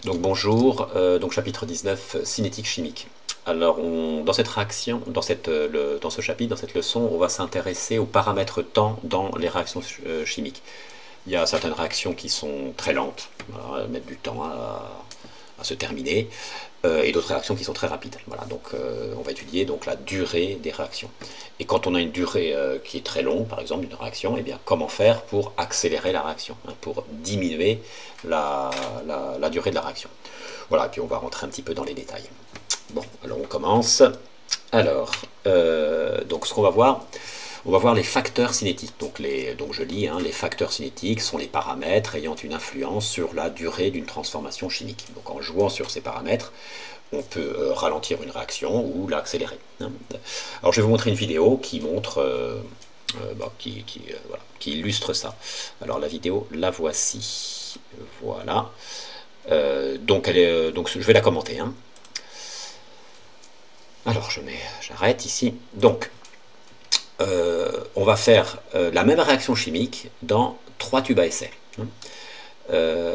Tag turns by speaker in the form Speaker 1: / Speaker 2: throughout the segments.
Speaker 1: Donc bonjour, donc chapitre 19, cinétique chimique. Alors dans cette réaction, dans ce chapitre, dans cette leçon, on va s'intéresser aux paramètres temps dans les réactions chimiques. Il y a certaines réactions qui sont très lentes, voilà, elles mettent du temps à se terminer, et d'autres réactions qui sont très rapides. Voilà, donc on va étudier donc la durée des réactions. Et quand on a une durée qui est très longue, par exemple d'une réaction, eh bien comment faire pour accélérer la réaction, hein, pour diminuer la durée de la réaction. Voilà, et puis on va rentrer un petit peu dans les détails. Bon, alors on commence. Alors, donc ce qu'on va voir, on va voir les facteurs cinétiques. Donc je lis, hein, les facteurs cinétiques sont les paramètres ayant une influence sur la durée d'une transformation chimique. Donc en jouant sur ces paramètres, on peut ralentir une réaction ou l'accélérer. Hein. Alors je vais vous montrer une vidéo qui montre, voilà, qui illustre ça. Alors la vidéo, la voici. Voilà. Donc je vais la commenter. Hein. Alors j'arrête ici. Donc on va faire la même réaction chimique dans 3 tubes à essai.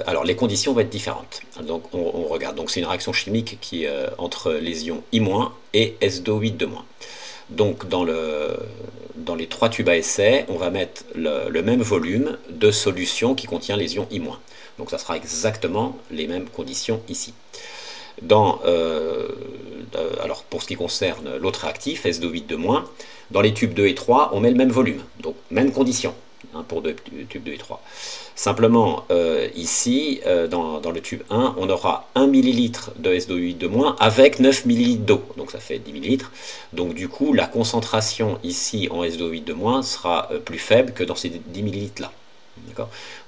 Speaker 1: Alors les conditions vont être différentes. Donc on regarde. Donc c'est une réaction chimique qui entre les ions I- et SO8 Donc dans les 3 tubes à essai, on va mettre le même volume de solution qui contient les ions I-. Donc ça sera exactement les mêmes conditions ici. Alors pour ce qui concerne l'autre réactif, SO8 dans les tubes 2 et 3, on met le même volume, donc même condition, hein, pour tubes 2 et 3. Simplement, ici, dans le tube 1, on aura 1 ml de SO8 avec 9 ml d'eau, donc ça fait 10 ml. Donc du coup, la concentration ici en SO8 sera plus faible que dans ces 10 ml là.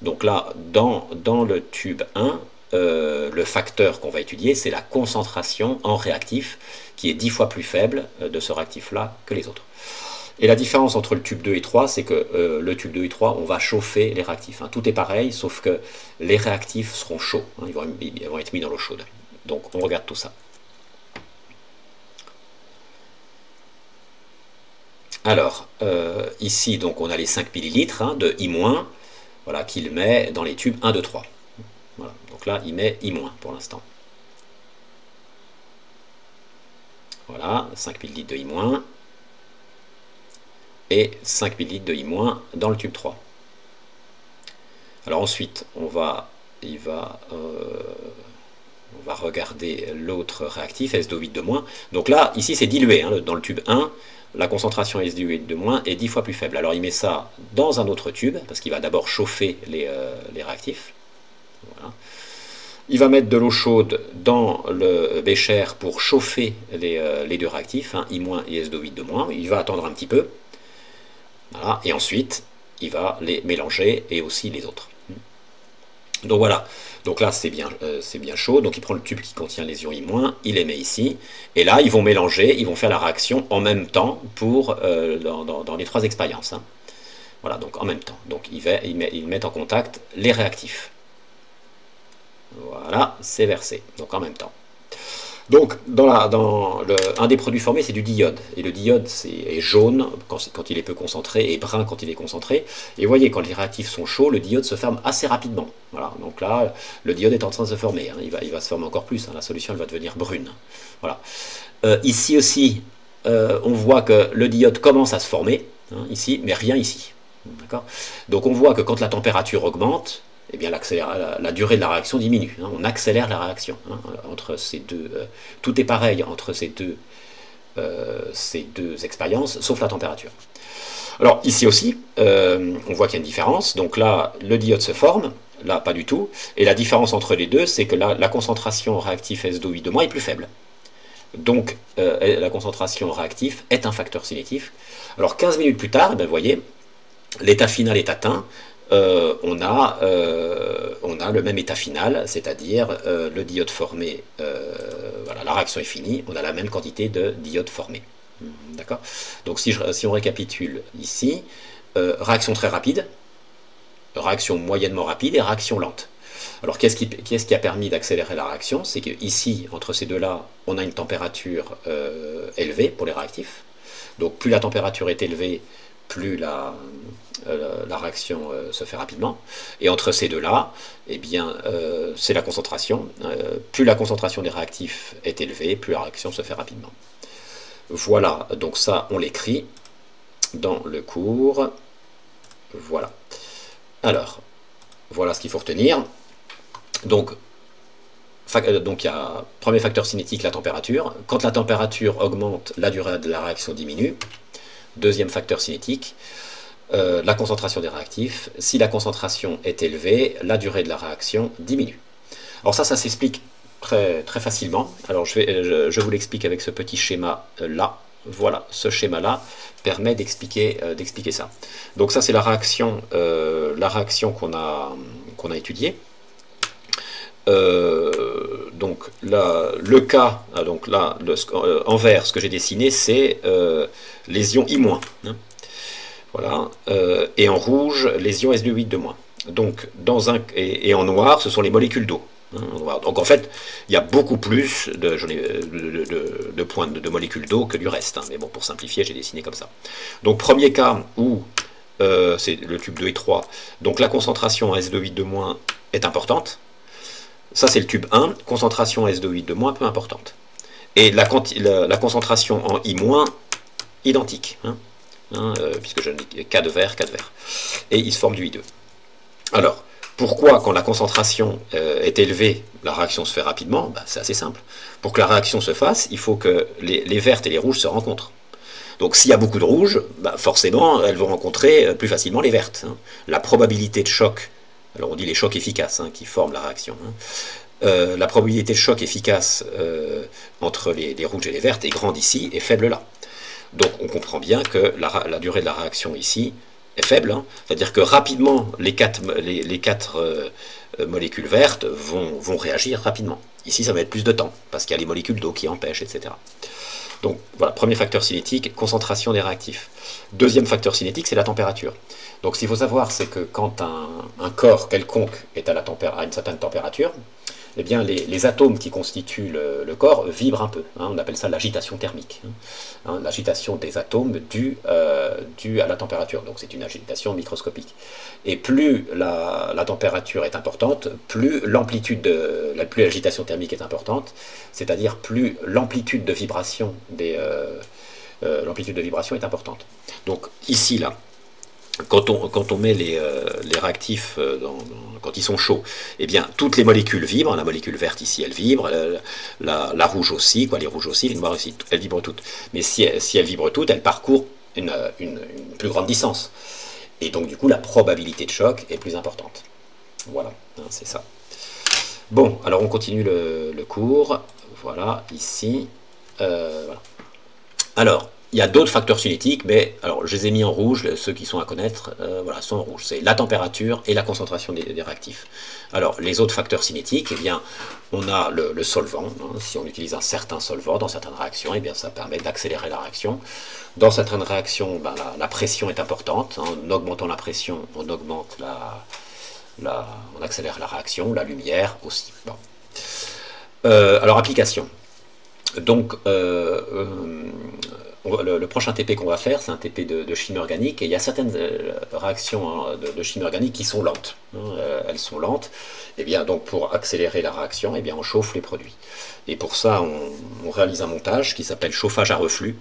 Speaker 1: Donc là, dans le tube 1, le facteur qu'on va étudier, c'est la concentration en réactif, qui est 10 fois plus faible de ce réactif-là que les autres. Et la différence entre le tube 2 et 3, c'est que le tube 2 et 3, on va chauffer les réactifs. Hein. Tout est pareil, sauf que les réactifs seront chauds. Hein. Ils vont être mis dans l'eau chaude. Donc on regarde tout ça. Alors, ici, donc, on a les 5 ml hein, de I-, voilà, qu'il met dans les tubes 1, 2, 3. Voilà. Donc là, il met I- pour l'instant. Voilà, 5 ml de I- et 5 ml de I- dans le tube 3. Alors ensuite, on va regarder l'autre réactif, SO8 Donc là, ici, c'est dilué. Hein, dans le tube 1, la concentration SO8 est 10 fois plus faible. Alors il met ça dans un autre tube, parce qu'il va d'abord chauffer les réactifs. Voilà. Il va mettre de l'eau chaude dans le bécher pour chauffer les deux réactifs, hein, I- et SO8 Il va attendre un petit peu. Voilà. Et ensuite, il va les mélanger et aussi les autres. Donc voilà, donc là c'est bien chaud, donc il prend le tube qui contient les ions I-, il les met ici, et là ils vont mélanger, ils vont faire la réaction en même temps pour, dans les 3 expériences. Hein. Voilà, donc en même temps, donc ils mettent en contact les réactifs. Voilà, c'est versé, donc en même temps. Donc, un des produits formés, c'est du diode. Et le diode est jaune quand il est peu concentré et brun quand il est concentré. Et vous voyez, quand les réactifs sont chauds, le diode se ferme assez rapidement. Voilà, donc là, le diode est en train de se former. Hein. Il va se former encore plus. Hein. La solution, elle va devenir brune. Voilà. Ici aussi, on voit que le diode commence à se former, hein, ici, mais rien ici. Donc on voit que quand la température augmente, eh bien la durée de la réaction diminue. Hein, on accélère la réaction. Hein, entre ces deux, tout est pareil entre ces deux expériences, sauf la température. Alors ici aussi, on voit qu'il y a une différence. Donc là, le diode se forme, là pas du tout. Et la différence entre les deux, c'est que là, la concentration réactif SO8 est plus faible. Donc la concentration réactif est un facteur cinétique. Alors 15 minutes plus tard, ben, vous voyez, l'état final est atteint. On a le même état final, c'est-à-dire le diode formé, voilà, la réaction est finie, on a la même quantité de diode formé. D'accord. Donc si on récapitule ici, réaction très rapide, réaction moyennement rapide et réaction lente. Alors qu'est-ce qui a permis d'accélérer la réaction? C'est qu'ici, entre ces deux-là, on a une température élevée pour les réactifs. Donc plus la température est élevée, plus la réaction se fait rapidement. Et entre ces deux-là, eh bien, c'est la concentration. Plus la concentration des réactifs est élevée, plus la réaction se fait rapidement. Voilà, donc ça, on l'écrit dans le cours. Voilà. Alors, voilà ce qu'il faut retenir. Donc, il y a premier facteur cinétique, la température. Quand la température augmente, la durée de la réaction diminue. Deuxième facteur cinétique, la concentration des réactifs. Si la concentration est élevée, la durée de la réaction diminue. Alors ça s'explique très facilement. Alors je vous l'explique avec ce petit schéma là. Voilà, ce schéma-là permet d'expliquer ça. Donc ça, c'est la réaction qu'on a étudiée. Donc là, le cas, donc là, en vert, ce que j'ai dessiné, c'est les ions I-. Hein, voilà, et en rouge, les ions S2-8 de moins. Donc, et en noir, ce sont les molécules d'eau. Donc en fait, il y a beaucoup plus de points de molécules d'eau que du reste. Hein. Mais bon, pour simplifier, j'ai dessiné comme ça. Donc premier cas où c'est le tube 2 et 3. Donc la concentration en S2-8 de moins est importante. Ça c'est le tube 1, concentration en S2-8 de moins peu importante. Et la concentration en I-, identique. Puisque je dis K de vert. Et il se forme du I2. Alors, pourquoi, quand la concentration est élevée, la réaction se fait rapidement? C'est assez simple. Pour que la réaction se fasse, il faut que les vertes et les rouges se rencontrent. Donc s'il y a beaucoup de rouges, forcément, elles vont rencontrer plus facilement les vertes. Hein. La probabilité de choc, alors on dit les chocs efficaces qui forment la réaction, la probabilité de choc efficace entre les rouges et les vertes est grande ici et faible là. Donc on comprend bien que la durée de la réaction ici est faible, c'est-à-dire que rapidement les quatre molécules vertes vont réagir rapidement. Ici ça va être plus de temps, parce qu'il y a les molécules d'eau qui empêchent, etc. Donc voilà, premier facteur cinétique, concentration des réactifs. Deuxième facteur cinétique, c'est la température. Donc ce qu'il faut savoir, c'est que quand un corps quelconque est à une certaine température, eh bien, les atomes qui constituent le corps vibrent un peu. On appelle ça l'agitation thermique. L'agitation des atomes due à la température. Donc c'est une agitation microscopique. Et plus la température est importante, plus l'agitation thermique est importante, c'est-à-dire plus l'amplitude de vibration est importante. Donc ici, là, quand on met les réactifs quand ils sont chauds, eh bien toutes les molécules vibrent. La molécule verte ici, elle vibre, la rouge aussi, les rouges aussi, les noires aussi, elles vibrent toutes. Mais si elles vibrent toutes, elles parcourent une plus grande distance. Et donc du coup, la probabilité de choc est plus importante. Voilà, c'est ça. Bon, alors on continue le cours. Voilà, ici. Voilà. Alors, il y a d'autres facteurs cinétiques, mais alors je les ai mis en rouge, ceux qui sont à connaître, voilà, sont en rouge. C'est la température et la concentration des réactifs. Alors, les autres facteurs cinétiques, eh bien, on a le solvant. Si on utilise un certain solvant dans certaines réactions, eh bien, ça permet d'accélérer la réaction. Dans certaines réactions, la pression est importante. En augmentant la pression, on augmente on accélère la réaction, la lumière aussi. Bon. Alors, application. Donc, le prochain TP qu'on va faire, c'est un TP de chimie organique, et il y a certaines réactions de chimie organique qui sont lentes. Elles sont lentes, et bien donc pour accélérer la réaction, et bien on chauffe les produits. Et pour ça, on réalise un montage qui s'appelle chauffage à reflux,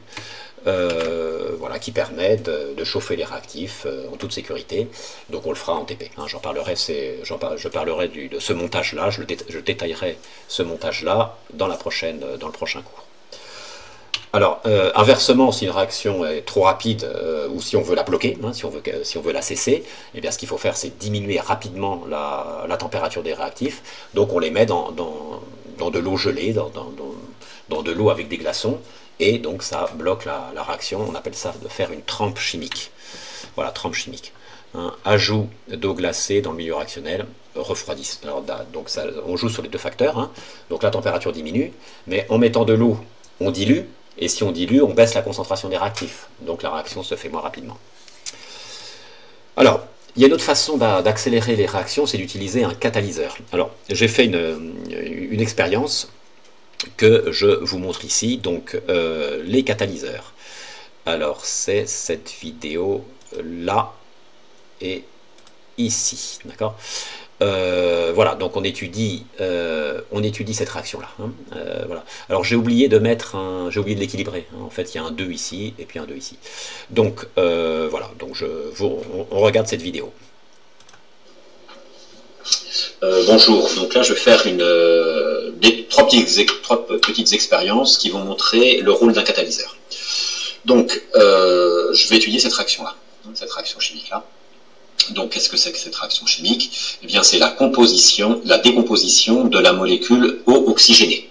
Speaker 1: voilà, qui permet de chauffer les réactifs en toute sécurité. Donc on le fera en TP. Je parlerai de ce montage-là, je détaillerai ce montage-là dans le prochain cours. Alors, inversement, si une réaction est trop rapide, ou si on veut la bloquer, si on veut la cesser, eh bien, ce qu'il faut faire, c'est diminuer rapidement la température des réactifs. Donc, on les met dans de l'eau gelée, dans de l'eau avec des glaçons, et donc ça bloque la réaction. On appelle ça de faire une trempe chimique. Voilà, trempe chimique. Ajout d'eau glacée dans le milieu réactionnel, refroidissement. Alors, donc on joue sur les deux facteurs. Donc, la température diminue, mais en mettant de l'eau, on dilue. Et si on dilue, on baisse la concentration des réactifs. Donc la réaction se fait moins rapidement. Alors, il y a une autre façon d'accélérer les réactions, c'est d'utiliser un catalyseur. Alors, j'ai fait une expérience que je vous montre ici. Donc, les catalyseurs. Alors, c'est cette vidéo là et ici, d'accord. Voilà, donc on étudie cette réaction-là. Hein, voilà. Alors j'ai oublié de l'équilibrer. Hein. En fait, il y a un 2 ici et puis un 2 ici. Donc voilà, donc on regarde cette vidéo.
Speaker 2: Bonjour, donc là je vais faire trois petites expériences qui vont montrer le rôle d'un catalyseur. Donc je vais étudier cette réaction-là, cette réaction chimique-là. Donc qu'est-ce que c'est que cette réaction chimique? Eh bien c'est la décomposition de la molécule eau oxygénée.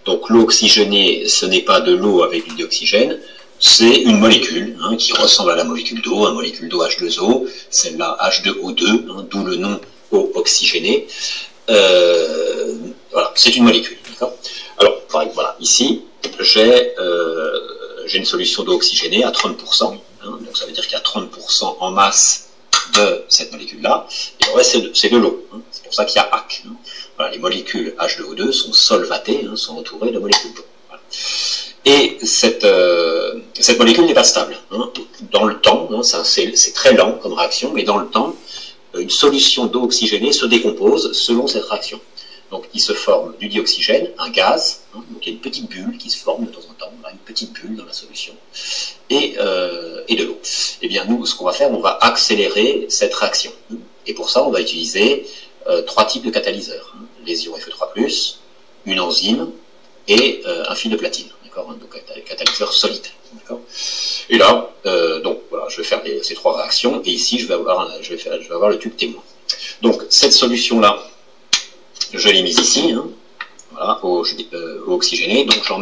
Speaker 2: Donc l'eau oxygénée, ce n'est pas de l'eau avec du dioxygène, c'est une molécule qui ressemble à la molécule d'eau, une molécule d'eau H2O, celle-là H2O2, d'où le nom eau oxygénée. Voilà, c'est une molécule. Alors, voilà, ici, j'ai une solution d'eau oxygénée à 30%, donc ça veut dire qu'il y a 30% en masse de cette molécule-là, et le reste c'est de l'eau, c'est pour ça qu'il y a AC. Voilà, les molécules H2O2 sont solvatées, sont entourées de molécules d'eau. Voilà. Et cette molécule n'est pas stable. Dans le temps, c'est très lent comme réaction, mais dans le temps, une solution d'eau oxygénée se décompose selon cette réaction. Donc il se forme du dioxygène, un gaz, donc il y a une petite bulle qui se forme de temps en temps, une petite bulle dans la solution, et de l'eau. Eh bien nous, ce qu'on va faire, on va accélérer cette réaction. Et pour ça, on va utiliser trois types de catalyseurs. Les ions Fe3+, une enzyme et un fil de platine. Donc un catalyseur solide. Et là, donc voilà, je vais faire ces trois réactions, et ici je vais avoir le tube témoin. Donc cette solution-là, je l'ai mise ici, voilà, eau oxygénée, donc j'en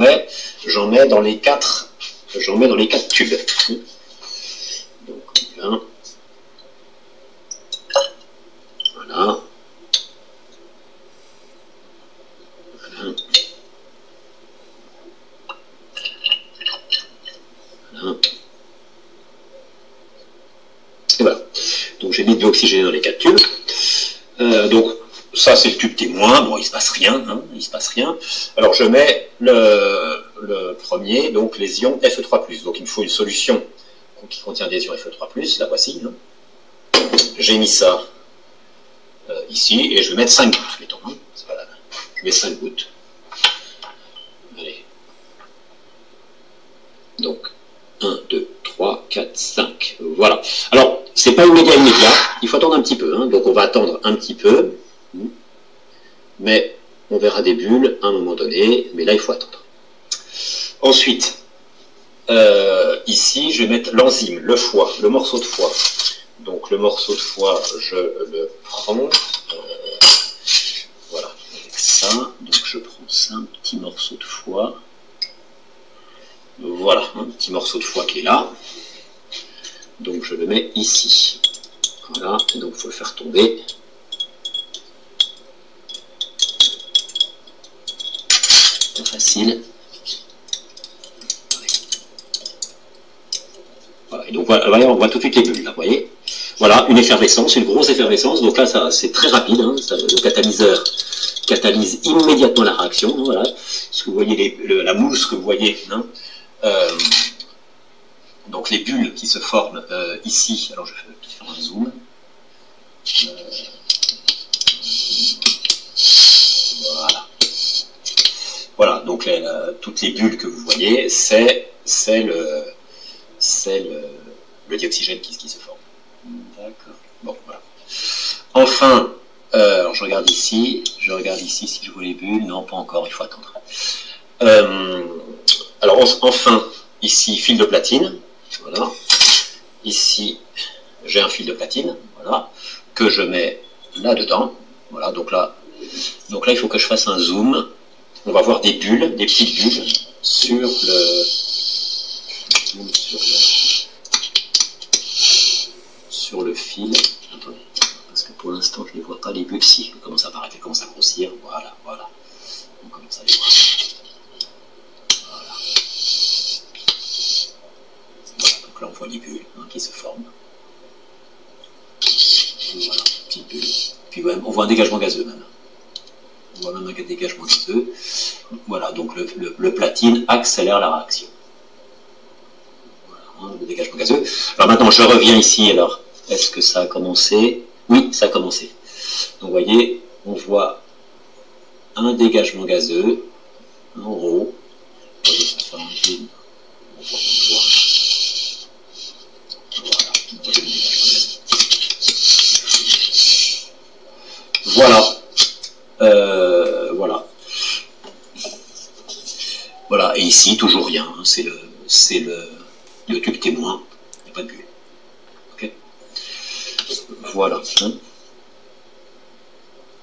Speaker 2: mets dans les quatre tubes. Donc là, voilà. Et voilà. Donc j'ai mis de l'oxygène dans les quatre tubes. Donc ça c'est le tube témoin. Bon, il se passe rien. Il se passe rien. Alors je mets le premier, donc les ions Fe3+. Donc il me faut une solution qui contient des ions Fe3+. La voici. J'ai mis ça ici et je vais mettre 5 gouttes. Mettons, voilà. Je mets 5 gouttes. Allez. Donc 1, 2, 3, 4, 5. Voilà. Alors, c'est pas immédiat, il faut attendre un petit peu. Donc on va attendre un petit peu. Mais on verra des bulles à un moment donné. Mais là, il faut attendre. Ensuite, ici, je vais mettre l'enzyme, le foie, le morceau de foie. Donc le morceau de foie, je le prends. Voilà, avec ça. Donc je prends ça, un petit morceau de foie. Voilà, un petit morceau de foie qui est là. Donc je le mets ici. Voilà, et donc il faut le faire tomber. C'est facile. Voilà, et donc voilà, on voit tout de suite les bulles là, vous voyez. Voilà, une effervescence, une grosse effervescence. Donc là, c'est très rapide. Le catalyseur catalyse immédiatement la réaction. Voilà, ce que vous voyez, la mousse que vous voyez. Donc les bulles qui se forment ici, alors je vais peut-être faire un zoom. Voilà. Voilà, donc toutes les bulles que vous voyez, c'est le dioxygène qui se forme. D'accord. Bon, voilà. Enfin, alors je regarde ici si je vois les bulles. Non, pas encore, il faut attendre. Alors enfin, ici, fil de platine. Voilà. Ici, j'ai un fil de platine, voilà, que je mets là-dedans. Voilà, donc là, il faut que je fasse un zoom. On va voir des bulles, des petites bulles, sur le fil. Attendez, parce que pour l'instant, je ne les vois pas, les bulles. Si, elles commencent à apparaître, elles commencent à grossir. Voilà, voilà. On commence à les voir. Donc là, on voit les bulles qui se forment. Voilà, petite bulle. Puis ouais, on voit un dégagement gazeux même. On voit même un dégagement gazeux. Voilà, donc le platine accélère la réaction. Voilà, hein, le dégagement gazeux. Alors maintenant, je reviens ici. Alors, est-ce que ça a commencé? Oui, ça a commencé. Donc, vous voyez, on voit un dégagement gazeux en haut. Vous voyez, ça fait un zoom. On voit. Voilà. Voilà. Voilà. Et ici, toujours rien. Hein, c'est le tube témoin. Il n'y a pas de bulle. Ok. Voilà. Hein.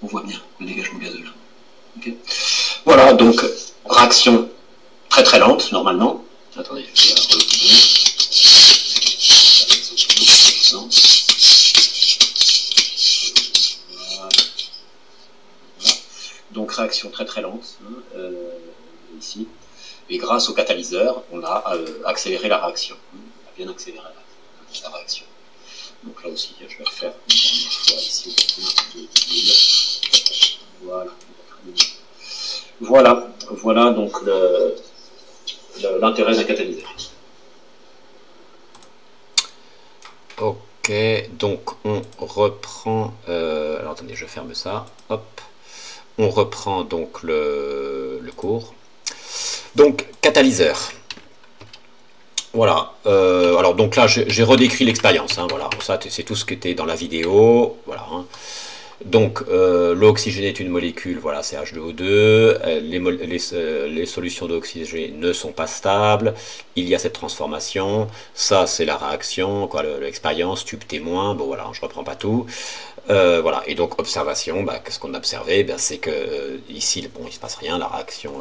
Speaker 2: On voit bien le dégagement gazeux là. Okay. Voilà, donc réaction très très lente normalement. Attendez, je vais la retourner. Voilà. Donc réaction très très lente hein, ici. Et grâce au catalyseur, on a accéléré la réaction. On a bien accéléré la réaction. Donc là aussi, je vais refaire une dernière fois ici. Voilà. Voilà donc l'intérêt d'un catalyseur.
Speaker 1: Ok, donc on reprend. Alors attendez, je ferme ça. Hop. On reprend donc le cours. Donc catalyseur. Voilà. Alors donc là, j'ai redécrit l'expérience. Hein, voilà. Ça, c'est tout ce qui était dans la vidéo. Voilà. Hein. Donc, l'eau oxygénée est une molécule, voilà, c'est H2O2, les solutions d'eau oxygénée ne sont pas stables, il y a cette transformation, ça c'est la réaction, l'expérience, tube témoin, bon voilà, je ne reprends pas tout. Voilà, et donc observation, bah, qu'est-ce qu'on a observé, c'est que ici, bon, il ne se passe rien, la réaction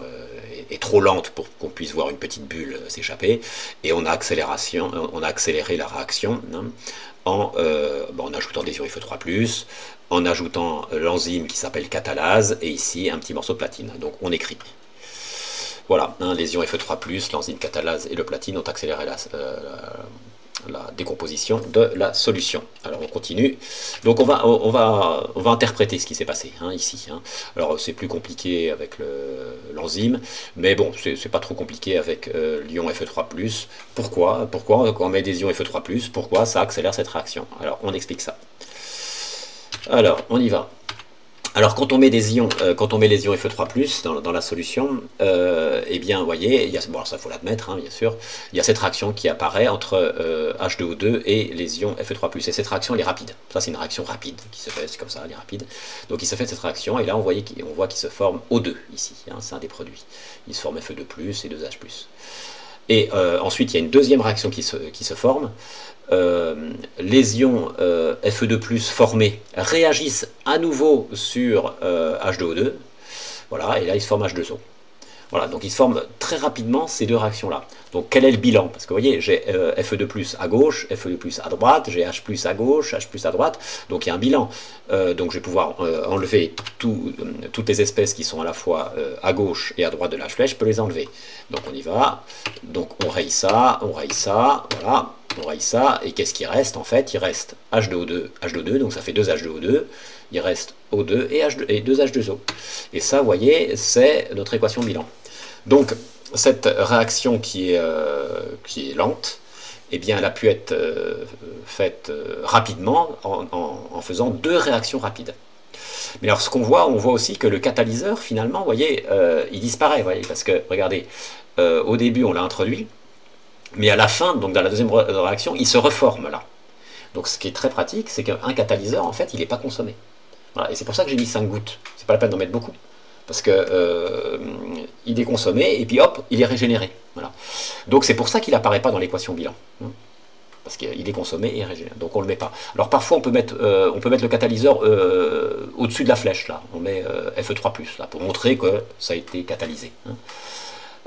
Speaker 1: est trop lente pour qu'on puisse voir une petite bulle s'échapper, et on a accéléré la réaction hein, en ajoutant des ions Fe3+, en ajoutant l'enzyme qui s'appelle catalase, et ici un petit morceau de platine. Donc on écrit. Voilà, hein, les ions Fe3+, l'enzyme catalase et le platine ont accéléré la décomposition de la solution. Alors on continue. Donc on va interpréter ce qui s'est passé hein, ici. Hein. Alors c'est plus compliqué avec l'enzyme, mais bon, c'est pas trop compliqué avec l'ion Fe3+. Pourquoi quand on met des ions Fe3+, pourquoi ça accélère cette réaction? Alors on explique ça. Alors, on y va. Alors, quand on met les ions Fe3+, dans la solution, eh bien, vous voyez, bon, ça faut l'admettre, hein, bien sûr, il y a cette réaction qui apparaît entre H2O2 et les ions Fe3+. Et cette réaction, elle est rapide. Ça, c'est une réaction rapide qui se fait, c'est comme ça, elle est rapide. Donc, il se fait cette réaction, et là, on voit qu'il se forme O2, ici. Hein, c'est un des produits. Il se forme Fe2+, et 2H+. Et ensuite, il y a une deuxième réaction qui se forme. Les ions Fe2+ formés réagissent à nouveau sur H2O2, voilà, et là il se forme H2O. Voilà, donc il se forme très rapidement ces deux réactions-là. Donc quel est le bilan? Parce que vous voyez, j'ai Fe2+ à gauche, Fe2+ à droite, j'ai H+ à gauche, H+ à droite, donc il y a un bilan. Donc je vais pouvoir enlever toutes les espèces qui sont à la fois à gauche et à droite de la flèche, je peux les enlever. Donc on y va, donc on raye ça, voilà. On raye ça, et qu'est-ce qui reste en fait? Il reste H2O2, donc ça fait 2 H2O2, il reste O2 et 2 H2O. Et ça, vous voyez, c'est notre équation bilan. Donc, cette réaction qui est lente, eh bien, elle a pu être faite rapidement en faisant deux réactions rapides. Mais alors, ce qu'on voit, on voit aussi que le catalyseur, finalement, vous voyez, il disparaît, vous voyez, parce que, regardez, au début, on l'a introduit, mais à la fin, donc dans la deuxième réaction, il se reforme là. Donc ce qui est très pratique, c'est qu'un catalyseur, en fait, il n'est pas consommé. Voilà. Et c'est pour ça que j'ai mis 5 gouttes. C'est pas la peine d'en mettre beaucoup. Parce que il est consommé, et puis hop, il est régénéré. Voilà. Donc c'est pour ça qu'il n'apparaît pas dans l'équation bilan. Parce qu'il est consommé et régénéré. Donc on ne le met pas. Alors parfois, on peut mettre le catalyseur au-dessus de la flèche, là. On met Fe3+, là, pour montrer que ça a été catalysé.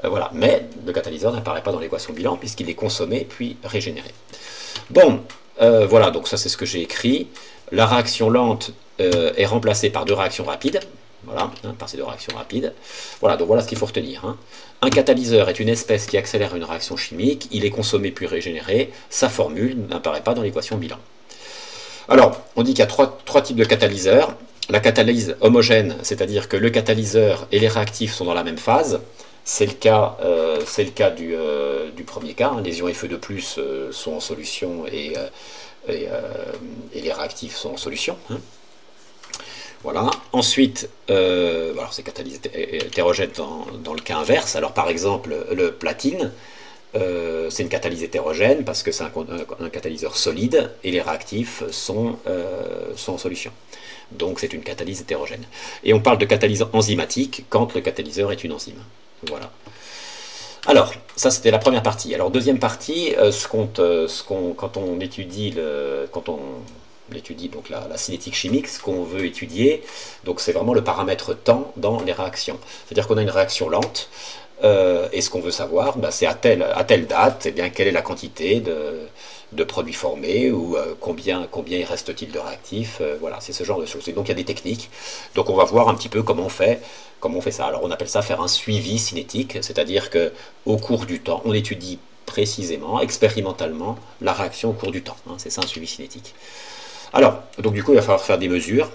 Speaker 1: Voilà, mais le catalyseur n'apparaît pas dans l'équation bilan puisqu'il est consommé puis régénéré. Bon, voilà, donc ça c'est ce que j'ai écrit. La réaction lente est remplacée par deux réactions rapides. Voilà, hein, par ces deux réactions rapides. Voilà, donc voilà ce qu'il faut retenir. Hein. Un catalyseur est une espèce qui accélère une réaction chimique. Il est consommé puis régénéré. Sa formule n'apparaît pas dans l'équation bilan. Alors, on dit qu'il y a trois types de catalyseurs. La catalyse homogène, c'est-à-dire que le catalyseur et les réactifs sont dans la même phase. C'est le cas du premier cas, hein. Les ions Fe2+, sont en solution et, et les réactifs sont en solution, hein. Voilà. Ensuite, alors c'est catalyse hétérogène dans le cas inverse. Alors par exemple, le platine, c'est une catalyse hétérogène parce que c'est un catalyseur solide et les réactifs sont en solution. Donc c'est une catalyse hétérogène. Et on parle de catalyse enzymatique quand le catalyseur est une enzyme. Voilà. Alors, ça c'était la première partie. Alors deuxième partie, quand on étudie donc la cinétique chimique, ce qu'on veut étudier, donc c'est vraiment le paramètre temps dans les réactions. C'est-à-dire qu'on a une réaction lente, et ce qu'on veut savoir, bah, c'est à telle date, eh bien, quelle est la quantité de produits formés, ou combien il reste-t-il de réactifs, voilà, c'est ce genre de choses. Et donc il y a des techniques, donc on va voir un petit peu comment on fait ça. Alors on appelle ça faire un suivi cinétique, c'est-à-dire qu'au cours du temps, on étudie précisément, expérimentalement, la réaction au cours du temps, hein, c'est ça un suivi cinétique. Alors, donc du coup, il va falloir faire des mesures,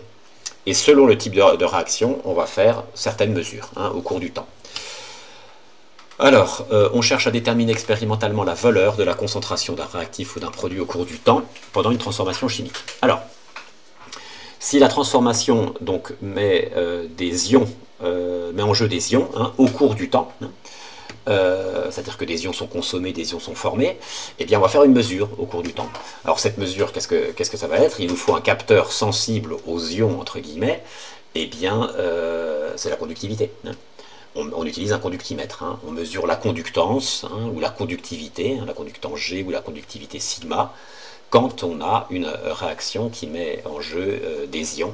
Speaker 1: et selon le type de réaction, on va faire certaines mesures, hein, au cours du temps. Alors, on cherche à déterminer expérimentalement la valeur de la concentration d'un réactif ou d'un produit au cours du temps pendant une transformation chimique. Alors, si la transformation donc met en jeu des ions, hein, au cours du temps, hein, c'est-à-dire que des ions sont consommés, des ions sont formés, eh bien on va faire une mesure au cours du temps. Alors cette mesure, qu'est-ce que ça va être? Il nous faut un capteur sensible aux ions, entre guillemets, eh bien c'est la conductivité, hein. On utilise un conductimètre, hein. On mesure la conductance, hein, ou la conductivité, hein, la conductance G ou la conductivité sigma, quand on a une réaction qui met en jeu des ions.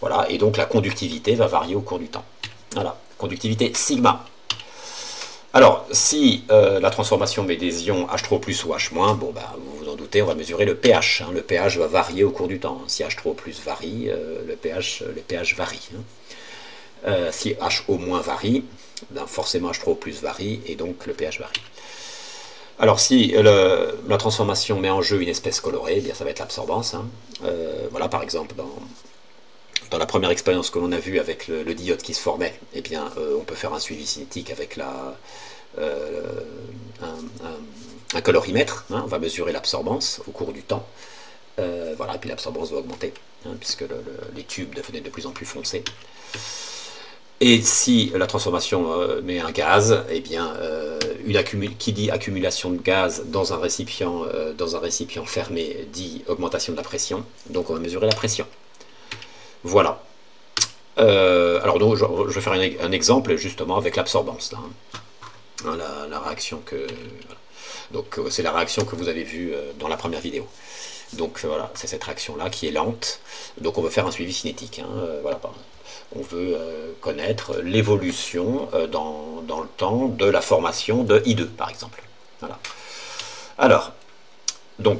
Speaker 1: Voilà, et donc la conductivité va varier au cours du temps. Voilà, conductivité sigma. Alors, si la transformation met des ions H3+ ou H-, bon, bah, vous vous en doutez, on va mesurer le pH, hein. Le pH va varier au cours du temps. Si H3+ varie, le pH varie, hein. Si HO- varie, ben forcément H3+ varie, et donc le pH varie. Alors si la transformation met en jeu une espèce colorée, eh bien ça va être l'absorbance, hein. Voilà, par exemple, dans la première expérience que l'on a vue avec le diode qui se formait, eh bien, on peut faire un suivi cinétique avec un colorimètre, hein. On va mesurer l'absorbance au cours du temps. Voilà, et puis l'absorbance va augmenter, hein, puisque les tubes devenaient de plus en plus foncés. Et si la transformation met un gaz, eh bien, qui dit accumulation de gaz dans un récipient fermé dit augmentation de la pression. Donc on va mesurer la pression. Voilà. Alors donc, je vais faire un exemple justement avec l'absorbance, là, hein. La réaction que... Voilà. Donc c'est la réaction que vous avez vue dans la première vidéo. Donc voilà, c'est cette réaction-là qui est lente. Donc on va faire un suivi cinétique, hein, voilà. On veut connaître l'évolution dans le temps de la formation de I2, par exemple. Voilà. Alors, donc,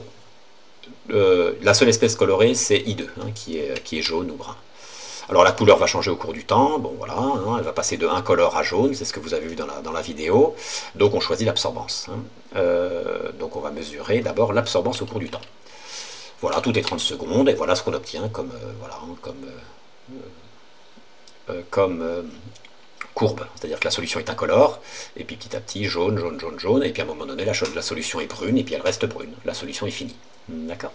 Speaker 1: la seule espèce colorée, c'est I2, hein, qui est jaune ou brun. Alors la couleur va changer au cours du temps, bon voilà, hein, elle va passer de incolore à jaune, c'est ce que vous avez vu dans la vidéo. Donc on choisit l'absorbance, hein. Donc on va mesurer d'abord l'absorbance au cours du temps. Voilà, tout est 30 secondes, et voilà ce qu'on obtient comme courbe, c'est-à-dire que la solution est incolore, et puis petit à petit jaune, jaune, jaune, jaune, et puis à un moment donné la solution est brune, et puis elle reste brune, la solution est finie. D'accord.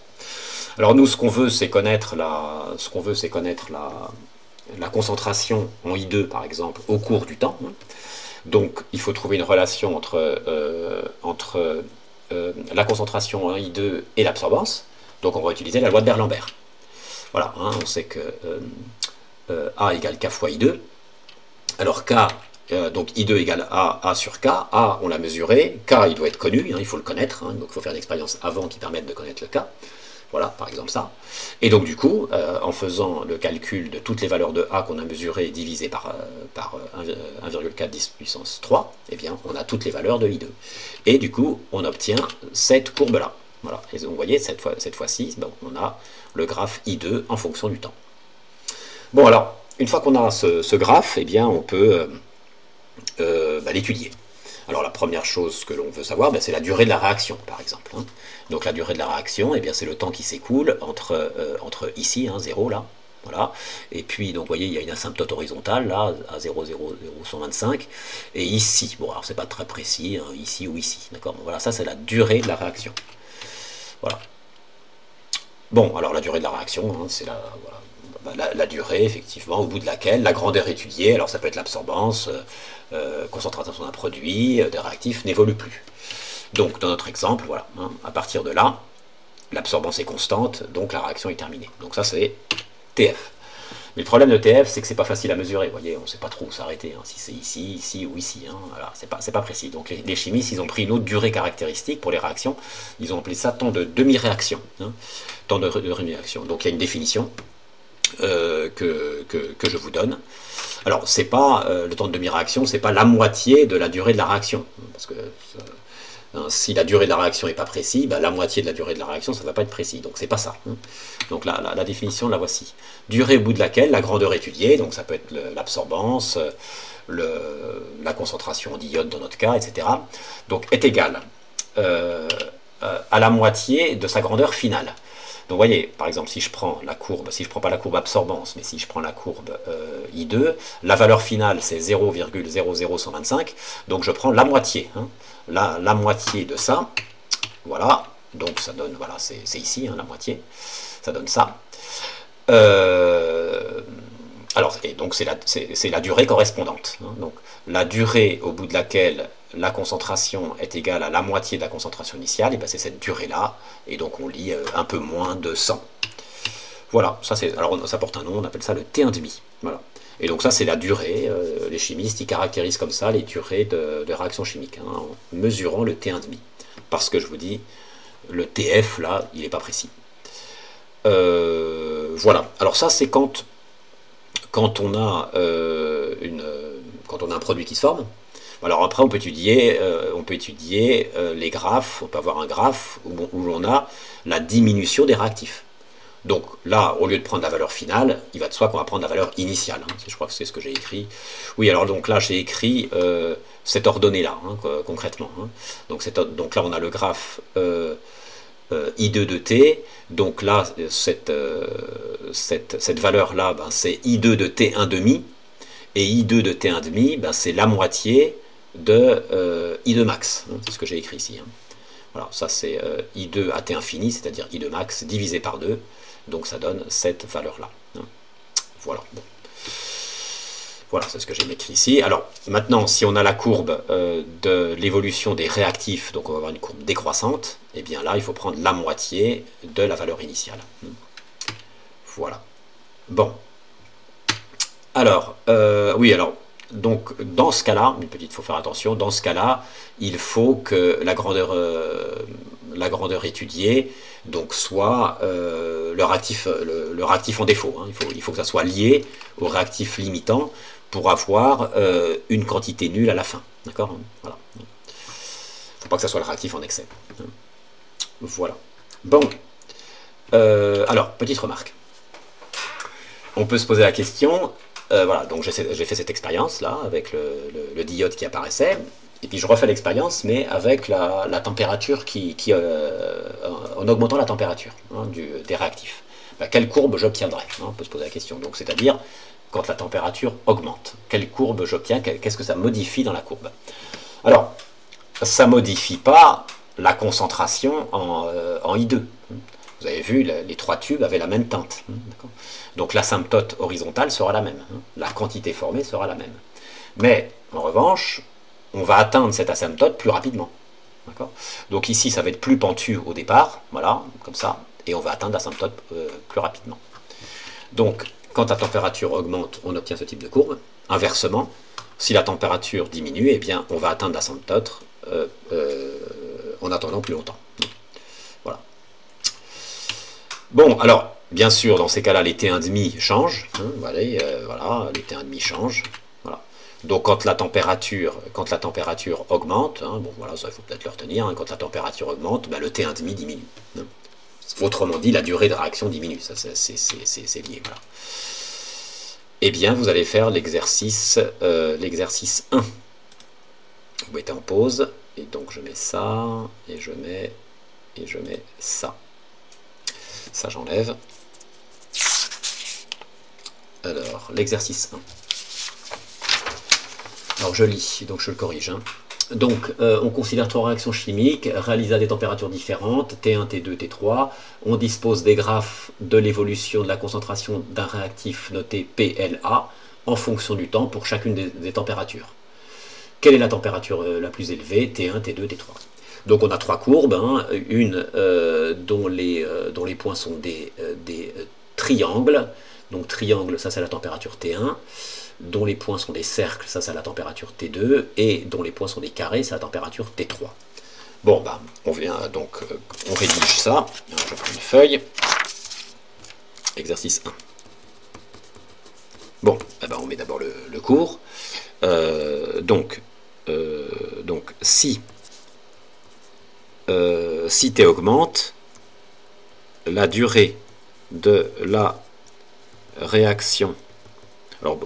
Speaker 1: Alors nous, ce qu'on veut, c'est connaître la concentration en I2, par exemple, au cours du temps. Donc il faut trouver une relation entre la concentration en I2 et l'absorbance. Donc on va utiliser la loi de Berlambert. Voilà, hein, on sait que A égale K fois I2. Alors K, donc I2 égale A sur K. A, on l'a mesuré. K, il doit être connu, hein, il faut le connaître. Hein, donc il faut faire une expérience avant qui permette de connaître le K. Voilà, par exemple ça. Et donc du coup, en faisant le calcul de toutes les valeurs de A qu'on a mesurées divisé par 1,4 10 puissance 3, eh bien on a toutes les valeurs de I2. Et du coup, on obtient cette courbe-là. Voilà. Et donc vous voyez, cette fois-ci, bon, on a le graphe I2 en fonction du temps. Bon alors, une fois qu'on a ce graphe, eh bien on peut l'étudier. Alors la première chose que l'on veut savoir, c'est la durée de la réaction, par exemple, hein. Donc la durée de la réaction, eh bien c'est le temps qui s'écoule entre ici, hein, 0 là, Voilà. Et puis, donc, vous voyez, il y a une asymptote horizontale, là, à 0,00125. Et ici, bon, alors c'est pas très précis, hein, ici ou ici, d'accord. Voilà, ça, c'est la durée de la réaction. Voilà. Bon, alors la durée de la réaction, hein, c'est la durée, effectivement, au bout de laquelle la grandeur étudiée, alors ça peut être l'absorbance, concentration d'un produit, des réactifs, n'évolue plus. Donc, dans notre exemple, voilà, hein, à partir de là, l'absorbance est constante, donc la réaction est terminée. Donc ça, c'est TF. Mais le problème de TF, c'est que c'est pas facile à mesurer. Vous voyez, on ne sait pas trop où s'arrêter, hein, si c'est ici, ici ou ici. Hein, voilà, c'est pas précis. Donc les chimistes, ils ont pris une autre durée caractéristique pour les réactions. Ils ont appelé ça temps de demi-réaction. Hein, temps de demi-réaction. Donc il y a une définition que je vous donne. Alors, c'est pas le temps de demi-réaction, c'est pas la moitié de la durée de la réaction. Parce que si la durée de la réaction n'est pas précise, ben la moitié de la durée de la réaction, ça ne va pas être précis. Donc c'est pas ça. Hein. Donc la définition, la voici. Durée au bout de laquelle la grandeur étudiée, donc ça peut être l'absorbance, la concentration d'iode dans notre cas, etc. Donc est égale à la moitié de sa grandeur finale. Donc vous voyez, par exemple, si je prends la courbe, si je ne prends pas la courbe absorbance, mais si je prends la courbe I2, la valeur finale c'est 0,00125, donc je prends la moitié. Hein. La moitié de ça, voilà, donc ça donne, voilà, c'est ici, hein, la moitié, ça donne ça. Alors, et donc c'est la durée correspondante. Hein, donc la durée au bout de laquelle la concentration est égale à la moitié de la concentration initiale, et ben c'est cette durée-là, et donc on lit un peu moins de 100. Voilà, alors ça porte un nom, on appelle ça le T1,5. Voilà. Et donc ça c'est la durée, les chimistes ils caractérisent comme ça les durées de réaction chimique, hein, en mesurant le T1,5. Parce que je vous dis, le TF là, il n'est pas précis. Voilà, alors ça c'est quand on a quand on a un produit qui se forme. Alors après on peut étudier les graphes, on peut avoir un graphe où on a la diminution des réactifs. Donc là, au lieu de prendre la valeur finale, il va de soi qu'on va prendre la valeur initiale. Hein. Je crois que c'est ce que j'ai écrit. Oui, alors donc là, j'ai écrit cette ordonnée-là, hein, concrètement. Hein. Donc là, on a le graphe I2 de T. Donc là, cette valeur-là, ben, c'est I2 de T1,5. Et I2 de T1,5, ben, c'est la moitié de I2 max. Hein. C'est ce que j'ai écrit ici. Hein. Voilà, ça c'est I2 à T infini, c'est-à-dire I2 max divisé par 2. Donc ça donne cette valeur-là. Voilà. Bon. Voilà, c'est ce que j'ai écrit ici. Alors, maintenant, si on a la courbe de l'évolution des réactifs, donc on va avoir une courbe décroissante, et bien là, il faut prendre la moitié de la valeur initiale. Voilà. Bon. Alors, oui, alors, donc, dans ce cas-là, il faut faire attention, dans ce cas-là, il faut que la grandeur étudiée donc soit le réactif en défaut. Hein. Il faut que ça soit lié au réactif limitant pour avoir une quantité nulle à la fin. D'accord ? Voilà. Il ne faut pas que ça soit le réactif en excès. Voilà. Bon. Alors, petite remarque. On peut se poser la question, voilà, donc j'ai fait cette expérience là avec le diode qui apparaissait. Et puis je refais l'expérience, mais avec la température en augmentant la température hein, des réactifs. Ben, quelle courbe j'obtiendrai hein, on peut se poser la question. Donc c'est-à-dire quand la température augmente, quelle courbe j'obtiens, qu'est-ce que ça modifie dans la courbe? Alors, ça ne modifie pas la concentration en I2. Vous avez vu, les trois tubes avaient la même teinte. Donc l'asymptote horizontale sera la même. La quantité formée sera la même. Mais en revanche, on va atteindre cette asymptote plus rapidement. Donc ici, ça va être plus pentu au départ, voilà, comme ça, et on va atteindre l'asymptote plus rapidement. Donc, quand la température augmente, on obtient ce type de courbe. Inversement, si la température diminue, eh bien, on va atteindre l'asymptote en attendant plus longtemps. Voilà. Bon, alors, bien sûr, dans ces cas-là, les T1,5 changent. Hein, voilà, les T1,5 changent. Donc quand la température augmente, hein, bon voilà, ça il faut peut-être le retenir, hein, quand la température augmente, ben, le T1,5 diminue. Hein. Autrement dit, la durée de réaction diminue, ça c'est lié. Voilà. Eh bien, vous allez faire l'exercice 1. Vous mettez en pause, et donc je mets ça, et je mets ça. Ça j'enlève. Alors, l'exercice 1. Alors, je lis, donc je le corrige. Hein. Donc, on considère 3 réactions chimiques réalisées à des températures différentes, T1, T2, T3. On dispose des graphes de l'évolution de la concentration d'un réactif noté PLA en fonction du temps pour chacune des températures. Quelle est la température la plus élevée? T1, T2, T3. Donc, on a 3 courbes, hein, une dont les points sont des triangles. Donc, triangle, ça c'est la température T1. Dont les points sont des cercles, ça c'est la température T2, et dont les points sont des carrés, c'est la température T3. Bon, ben, on vient donc, on rédige ça. Je prends une feuille. Exercice 1. Bon, eh ben, on met d'abord le cours. Donc, si T augmente, la durée de la réaction. Alors,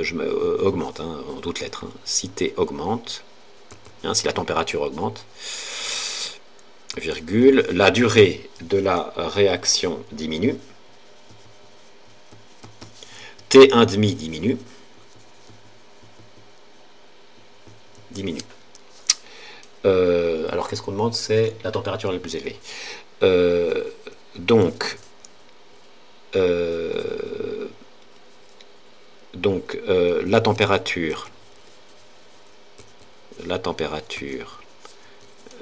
Speaker 1: je augmente, hein, en toutes lettres. Hein. Si T augmente, hein, si la température augmente, virgule, la durée de la réaction diminue, T1,5 diminue. Alors, qu'est-ce qu'on demande? C'est la température la plus élevée. Donc, la température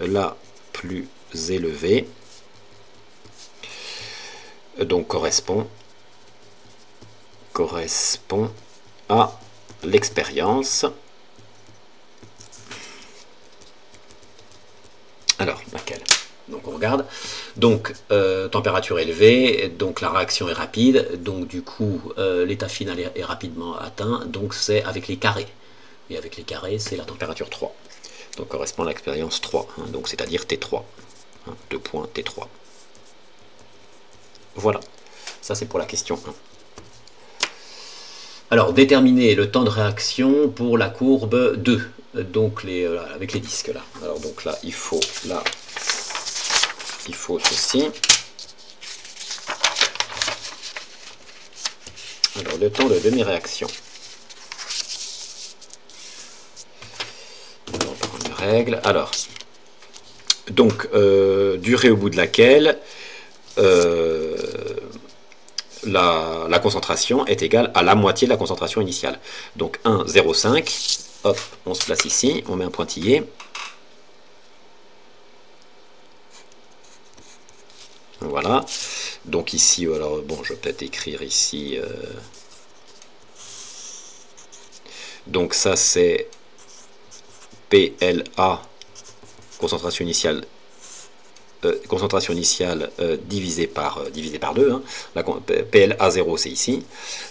Speaker 1: la plus élevée donc correspond à l'expérience. Alors, laquelle? Donc on regarde, donc température élevée, donc la réaction est rapide, donc du coup l'état final est rapidement atteint, donc c'est avec les carrés. Et avec les carrés, c'est la température 3. Donc correspond à l'expérience 3, hein, donc c'est-à-dire T3. Hein, 2 points T3. Voilà, ça c'est pour la question 1. Alors, déterminer le temps de réaction pour la courbe 2, donc avec les disques là. Alors donc là, il faut ceci. Alors, le temps de demi-réaction. On va prendre une règle. Alors, donc, durée au bout de laquelle la concentration est égale à la moitié de la concentration initiale. Donc 1, 0,5. Hop, on se place ici, on met un pointillé. Voilà. Donc ici, alors bon, je vais peut-être écrire ici. Donc ça c'est PLA, concentration initiale divisée par 2. Hein. La PLA 0 c'est ici.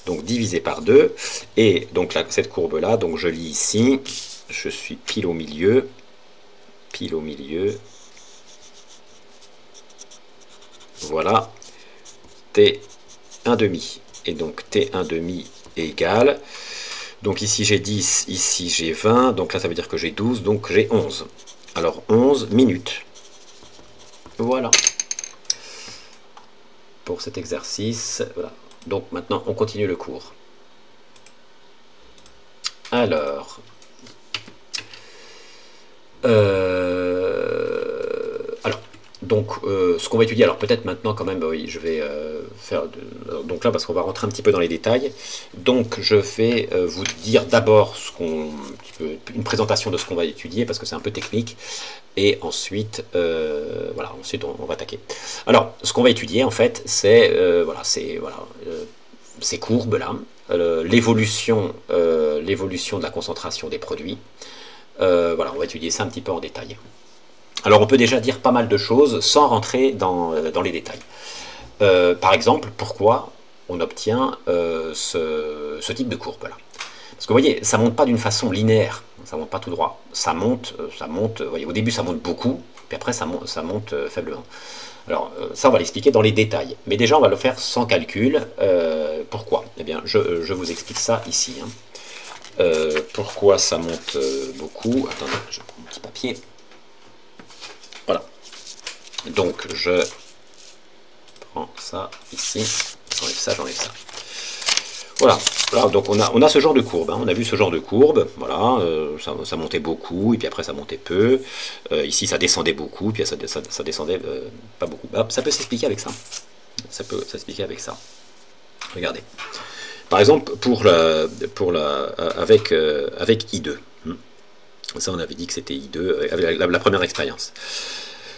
Speaker 1: Donc divisé par 2. Et donc là, cette courbe là, donc je lis ici. Je suis pile au milieu. Voilà. T1,5. Et donc T1,5 égale. Donc ici j'ai 10, ici j'ai 20. Donc là ça veut dire que j'ai 12, donc j'ai 11. Alors 11 minutes. Voilà. Pour cet exercice. Voilà. Donc maintenant on continue le cours. Alors. Donc, ce qu'on va étudier, alors peut-être maintenant quand même, oui, je vais faire, donc là, parce qu'on va rentrer un petit peu dans les détails, donc je vais vous dire d'abord une présentation de ce qu'on va étudier, parce que c'est un peu technique, et ensuite, voilà, ensuite on va attaquer. Alors, ce qu'on va étudier, en fait, c'est, ces courbes-là, l'évolution de la concentration des produits, voilà, on va étudier ça un petit peu en détail. Alors on peut déjà dire pas mal de choses sans rentrer dans les détails. Par exemple, pourquoi on obtient ce type de courbe là? Parce que vous voyez, ça ne monte pas d'une façon linéaire, ça ne monte pas tout droit. Ça monte, vous voyez, au début ça monte beaucoup, puis après ça monte faiblement. Alors ça on va l'expliquer dans les détails. Mais déjà on va le faire sans calcul. Pourquoi? Eh bien je vous explique ça ici. Hein. Pourquoi ça monte beaucoup? Attendez, je prends mon petit papier. Voilà. Donc je prends ça ici. J'enlève ça, j'enlève ça. Voilà, voilà, donc on a ce genre de courbe, hein. On a vu ce genre de courbe, voilà, ça montait beaucoup, et puis après ça montait peu, ici ça descendait beaucoup, puis ça descendait pas beaucoup. Bah, ça peut s'expliquer avec ça, ça peut s'expliquer avec ça. Regardez, par exemple avec I2, ça on avait dit que c'était I2, avec la première expérience.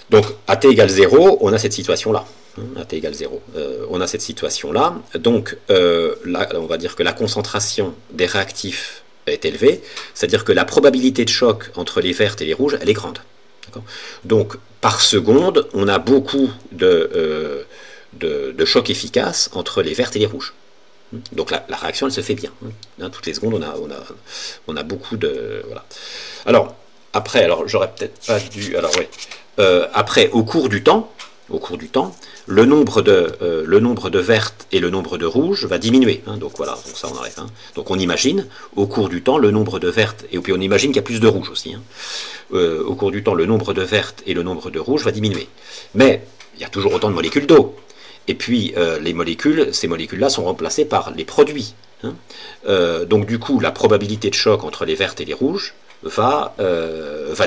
Speaker 1: Donc, à t égale 0, on a cette situation-là. À t égale 0. On a cette situation-là. Donc, là, on va dire que la concentration des réactifs est élevée. C'est-à-dire que la probabilité de choc entre les vertes et les rouges, elle est grande. Donc, par seconde, on a beaucoup de chocs efficaces entre les vertes et les rouges. Donc la réaction, elle se fait bien. Toutes les secondes, on a beaucoup de... Voilà. Alors, après, j'aurais peut-être pas dû... Alors, oui. Après, au cours du temps, le nombre de vertes et le nombre de rouges va diminuer. Donc voilà, donc ça on arrête. Donc on imagine, au cours du temps, le nombre de vertes, et puis on imagine qu'il y a plus de rouges aussi. Au cours du temps, le nombre de vertes et le nombre de rouges va diminuer. Mais il y a toujours autant de molécules d'eau. Et puis ces molécules-là sont remplacées par les produits. Donc du coup, la probabilité de choc entre les vertes et les rouges va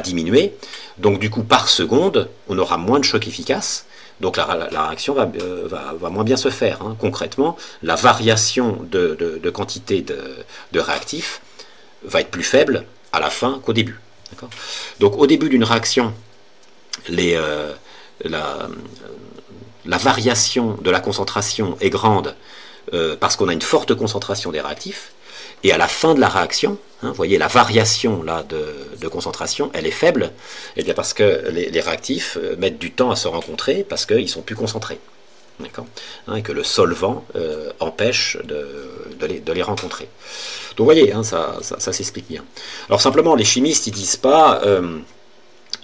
Speaker 1: diminuer. Donc du coup, par seconde, on aura moins de chocs efficaces. Donc la réaction va moins bien se faire. Concrètement, la variation de quantité de réactifs va être plus faible à la fin qu'au début. Donc au début d'une réaction, la variation de la concentration est grande parce qu'on a une forte concentration des réactifs. Et à la fin de la réaction, vous voyez, la variation là, de concentration, elle est faible, et bien parce que les réactifs mettent du temps à se rencontrer, parce qu'ils sont plus concentrés. D'accord, et que le solvant empêche de les rencontrer. Donc vous voyez, ça s'explique bien. Alors simplement, les chimistes, ils disent pas...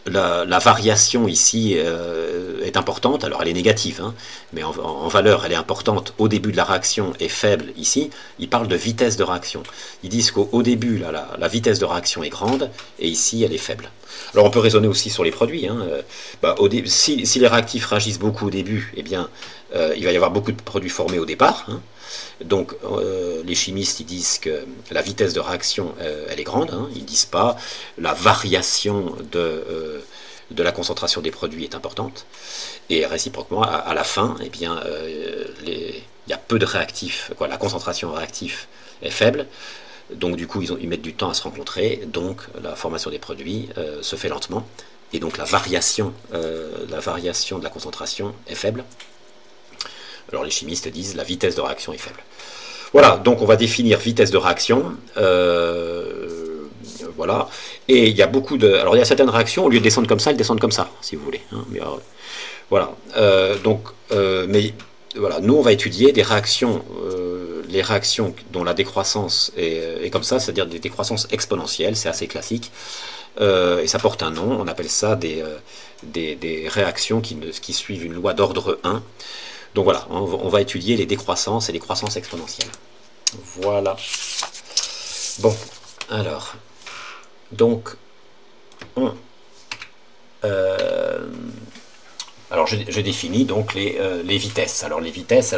Speaker 1: La variation ici est importante, alors elle est négative, mais en valeur elle est importante au début de la réaction et faible ici. Ils parlent de vitesse de réaction. Ils disent qu'au début la vitesse de réaction est grande et ici elle est faible. Alors on peut raisonner aussi sur les produits. Si les réactifs réagissent beaucoup au début, eh bien il va y avoir beaucoup de produits formés au départ. Donc les chimistes ils disent que la vitesse de réaction elle est grande, ils ne disent pas la variation de la concentration des produits est importante, et réciproquement à la fin eh bien, il y a peu de réactifs, la concentration réactive est faible, donc du coup ils mettent du temps à se rencontrer, donc la formation des produits se fait lentement, et donc la variation de la concentration est faible. Alors les chimistes disent la vitesse de réaction est faible. Voilà, donc on va définir vitesse de réaction. Voilà. Et il y a beaucoup de... Alors il y a certaines réactions, au lieu de descendre comme ça, elles descendent comme ça, si vous voulez. Voilà. Mais voilà, nous on va étudier des réactions, les réactions dont la décroissance est comme ça, c'est-à-dire des décroissances exponentielles, c'est assez classique. Et ça porte un nom, on appelle ça des réactions qui suivent une loi d'ordre 1. Donc voilà, on va étudier les décroissances et les croissances exponentielles. Voilà. Bon, alors, donc, alors je définis donc les vitesses. Alors les vitesses,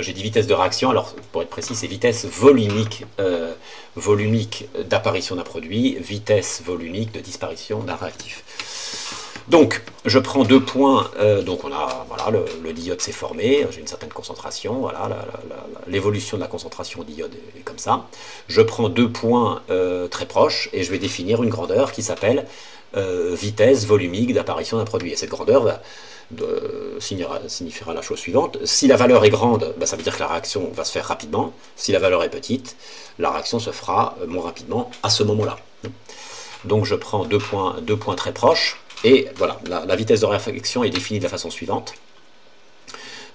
Speaker 1: j'ai dit vitesse de réaction, alors pour être précis, c'est vitesse volumique d'apparition d'un produit, vitesse volumique de disparition d'un réactif. Donc, je prends 2 points, donc on a, voilà, le diode s'est formé, j'ai une certaine concentration, voilà, l'évolution de la concentration au diode est comme ça. Je prends 2 points très proches, et je vais définir une grandeur qui s'appelle vitesse volumique d'apparition d'un produit. Et cette grandeur signifiera la chose suivante. Si la valeur est grande, ça veut dire que la réaction va se faire rapidement. Si la valeur est petite, la réaction se fera moins rapidement à ce moment-là. Donc je prends 2 points très proches. Et voilà, la vitesse de réaction est définie de la façon suivante.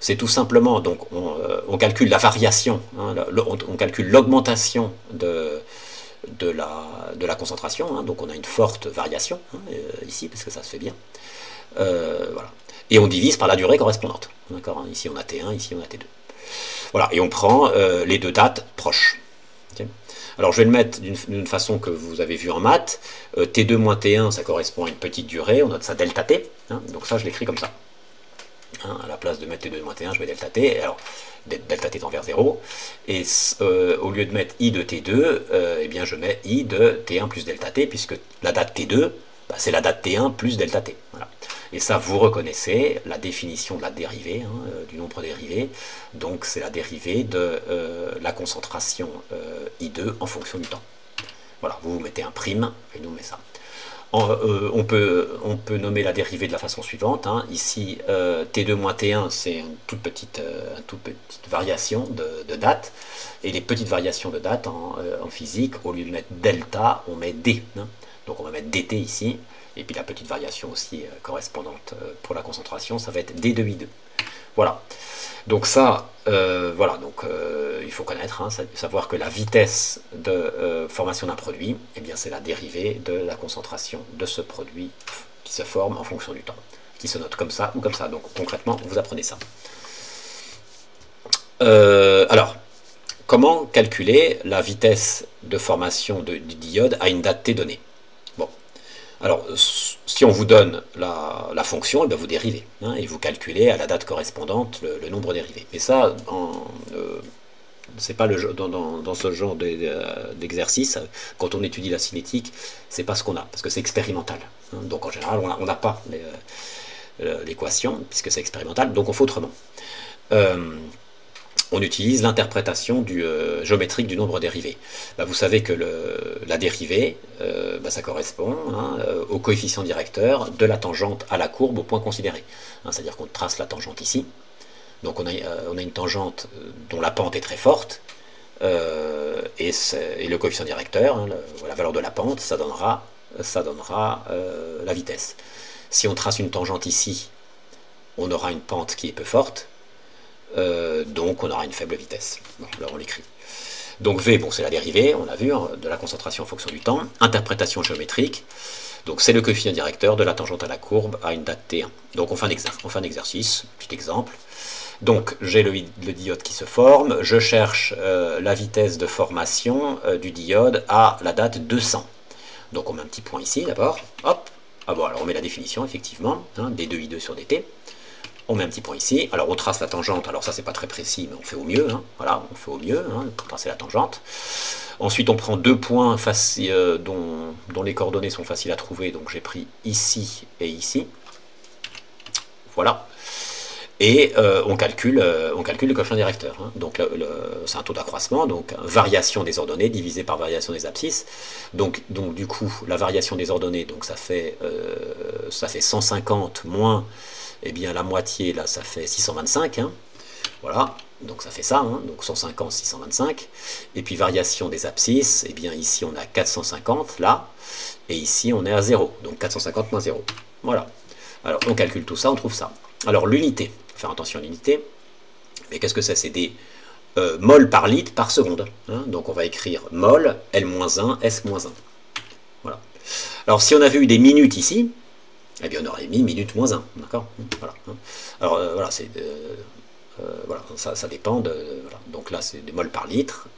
Speaker 1: C'est tout simplement, donc on calcule la variation, on calcule l'augmentation de la concentration, donc on a une forte variation ici, parce que ça se fait bien. Voilà. Et on divise par la durée correspondante. D'accord, ici on a T1, ici on a T2. Voilà, et on prend les 2 dates proches. Okay. Alors je vais le mettre d'une façon que vous avez vu en maths. T2 moins T1, ça correspond à une petite durée, on note ça delta T. Donc ça, je l'écris comme ça. Hein, à la place de mettre T2 moins T1, je mets delta T. Alors, delta T tend vers 0. Et au lieu de mettre I de T2, eh bien, je mets I de T1 plus delta T, puisque la date T2, bah, c'est la date T1 plus delta T. Voilà. Et ça, vous reconnaissez la définition de la dérivée, hein, du nombre dérivé. Donc, c'est la dérivée de la concentration I2 en fonction du temps. Voilà, vous mettez un prime, et nous on met ça. On peut nommer la dérivée de la façon suivante. Hein. Ici, T2 moins T1, c'est une toute petite variation de date. Et les petites variations de date en physique, au lieu de mettre delta, on met D. Hein. Donc on va mettre dt ici. Et puis la petite variation aussi correspondante pour la concentration, ça va être D de I2. Voilà. Donc ça, voilà, donc il faut connaître, hein, savoir que la vitesse de formation d'un produit, eh bien c'est la dérivée de la concentration de ce produit qui se forme en fonction du temps, qui se note comme ça ou comme ça. Donc concrètement, vous apprenez ça. Alors, comment calculer la vitesse de formation du diode à une date t donnée? Bon, alors si on vous donne la fonction, eh bien vous dérivez, hein, et vous calculez à la date correspondante le nombre dérivé. Et ça, c'est pas dans ce genre d'exercice, quand on étudie la cinétique, c'est pas ce qu'on a, parce que c'est expérimental. Hein, donc en général, on n'a pas l'équation, puisque c'est expérimental, donc on fait autrement. On utilise l'interprétation géométrique du nombre dérivé. Bah, vous savez que la dérivée, bah, ça correspond, hein, au coefficient directeur de la tangente à la courbe au point considéré. Hein, c'est-à-dire qu'on trace la tangente ici. Donc on a une tangente dont la pente est très forte, et le coefficient directeur, hein, la valeur de la pente, ça donnera la vitesse. Si on trace une tangente ici, on aura une pente qui est peu forte, donc on aura une faible vitesse. Bon, alors on l'écrit. Donc V, bon, c'est la dérivée, on l'a vu, hein, de la concentration en fonction du temps. Interprétation géométrique, donc c'est le coefficient directeur de la tangente à la courbe à une date T1. Donc on fait un exercice, petit exemple. Donc j'ai le diode qui se forme, je cherche la vitesse de formation du diode à la date 200. Donc on met un petit point ici d'abord, hop, ah bon, alors on met la définition effectivement, hein, D2I2 sur dt. On met un petit point ici, alors on trace la tangente, alors ça c'est pas très précis, mais on fait au mieux, hein. Voilà, on fait au mieux, hein, pour tracer la tangente. Ensuite on prend deux points dont les coordonnées sont faciles à trouver, donc j'ai pris ici et ici. Voilà. Et on calcule le coefficient directeur. Hein. Donc c'est un taux d'accroissement, donc variation des ordonnées divisé par variation des abscisses. Donc du coup, la variation des ordonnées, donc ça fait 150 moins, eh bien la moitié, là ça fait 625. Hein. Voilà, donc ça fait ça, hein. Donc 150, 625. Et puis variation des abscisses, eh bien ici on a 450, là, et ici on est à 0. Donc 450 moins 0. Voilà. Alors on calcule tout ça, on trouve ça. Alors l'unité, faire attention à l'unité, mais qu'est-ce que c'est? C'est des mol par litre par seconde. Hein. Donc on va écrire mol, L-1, S-1. Voilà. Alors si on avait eu des minutes ici, eh bien on aurait mis minute moins 1. D'accord. Voilà. Alors voilà, c'est voilà, ça dépend de. Voilà. Donc là c'est des mol par litre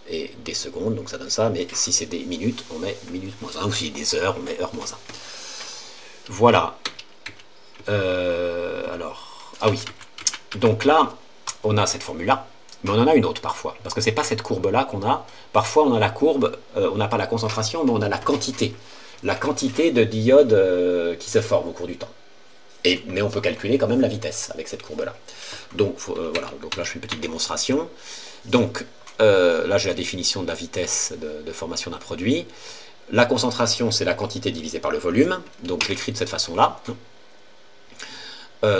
Speaker 1: et des secondes, donc ça donne ça, mais si c'est des minutes, on met minute moins 1, ou si c'est des heures, on met heure moins 1. Voilà. Alors, ah oui, donc là, on a cette formule-là, mais on en a une autre parfois, parce que c'est pas cette courbe-là qu'on a. Parfois, on a la courbe, on n'a pas la concentration, mais on a la quantité de diodes qui se forment au cours du temps. Mais on peut calculer quand même la vitesse avec cette courbe-là. Donc voilà, donc là je fais une petite démonstration. Donc là j'ai la définition de la vitesse de formation d'un produit. La concentration, c'est la quantité divisée par le volume, donc je l'écris de cette façon-là.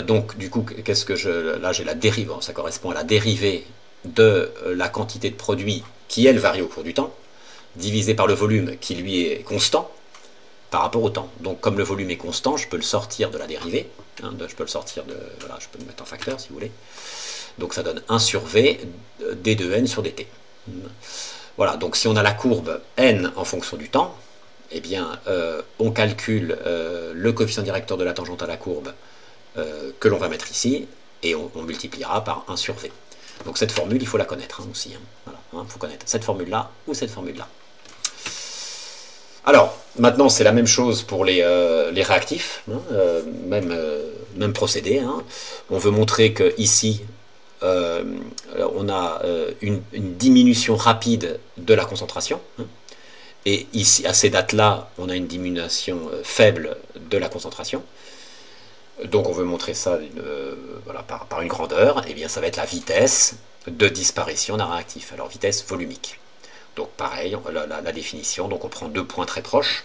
Speaker 1: Donc du coup, là j'ai la dérivée, ça correspond à la dérivée de la quantité de produit qui elle varie au cours du temps, divisé par le volume qui lui est constant par rapport au temps. Donc comme le volume est constant, je peux le sortir de la dérivée, hein, je peux le sortir de, voilà, je peux le mettre en facteur si vous voulez. Donc ça donne 1 sur V d de n sur dt. Voilà, donc si on a la courbe n en fonction du temps, eh bien on calcule le coefficient directeur de la tangente à la courbe que l'on va mettre ici, et on multipliera par 1 sur V. Donc cette formule, il faut la connaître hein, aussi. Hein. Voilà, il faut connaître cette formule-là ou cette formule-là. Alors, maintenant, c'est la même chose pour les réactifs. Hein, même même procédé, hein. On veut montrer que ici, on a une diminution rapide de la concentration, hein. Et ici, à ces dates-là, on a une diminution faible de la concentration. Donc on veut montrer ça voilà, par une grandeur, et bien ça va être la vitesse de disparition d'un réactif. Alors vitesse volumique. Donc pareil, la définition, donc on prend deux points très proches,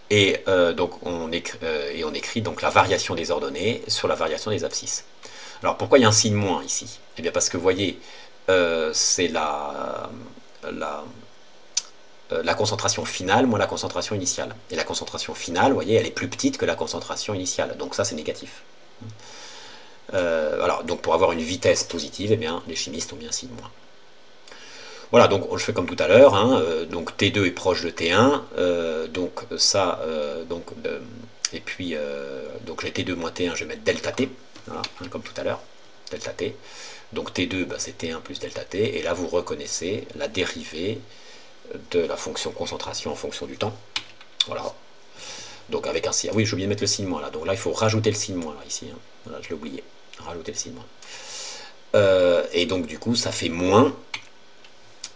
Speaker 1: et donc on écrit donc la variation des ordonnées sur la variation des abscisses. Alors pourquoi il y a un signe moins ici? Eh bien parce que vous voyez, c'est la concentration finale moins la concentration initiale. Et la concentration finale, vous voyez, elle est plus petite que la concentration initiale. Donc ça, c'est négatif. Alors, donc pour avoir une vitesse positive, eh bien, les chimistes ont mis un signe moins. Voilà, donc je fais comme tout à l'heure. Hein, donc T2 est proche de T1. Donc ça, et puis, donc j'ai T2 moins T1, je vais mettre delta T. Voilà, hein, comme tout à l'heure. Delta T. Donc T2, ben, c'est T1 plus delta T. Et là, vous reconnaissez la dérivée de la fonction concentration en fonction du temps. Voilà. Donc avec un signe. Ah oui, j'ai oublié de mettre le signe moins là. Donc là, il faut rajouter le signe moins là, ici. Hein. Voilà, je l'ai oublié. Rajouter le signe moins. Et donc du coup, ça fait moins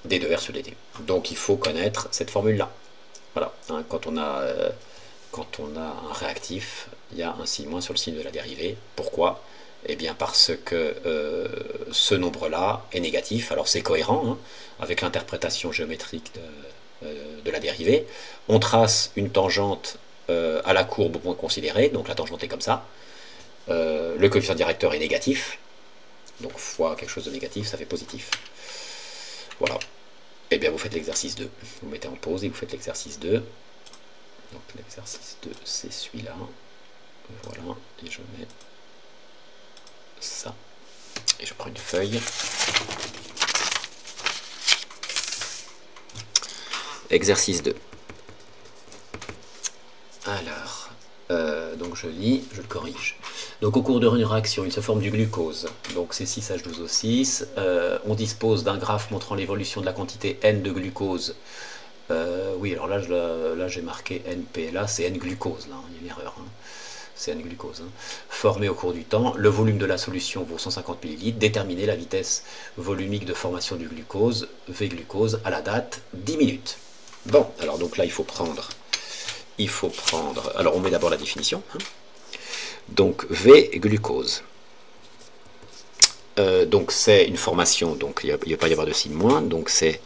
Speaker 1: D2R sur dt. Donc il faut connaître cette formule-là. Voilà. Hein, quand on a un réactif, il y a un signe moins sur le signe de la dérivée. Pourquoi? Eh bien parce que ce nombre-là est négatif. Alors c'est cohérent hein, avec l'interprétation géométrique de la dérivée. On trace une tangente à la courbe au point considéré, donc la tangente est comme ça. Le coefficient directeur est négatif, donc fois quelque chose de négatif, ça fait positif. Voilà. Et bien vous faites l'exercice 2. Vous mettez en pause et vous faites l'exercice 2. Donc l'exercice 2, c'est celui-là. Voilà, et je mets ça. Et je prends une feuille. Exercice 2. Alors, donc je lis, je le corrige. Donc au cours d'une réaction, il se forme du glucose. Donc c'est 6H12O6. On dispose d'un graphe montrant l'évolution de la quantité N de glucose. Oui, alors là j'ai marqué NP. Là c'est N-glucose. Là, il y a une erreur. Hein. C'est N-glucose, hein, formé au cours du temps. Le volume de la solution vaut 150 ml. Déterminer la vitesse volumique de formation du glucose, V-glucose, à la date 10 minutes. Bon, alors donc là, il faut prendre... Alors, on met d'abord la définition. Hein. Donc, V-glucose. Donc, c'est une formation, donc il ne va pas y avoir de signe moins. Donc, c'est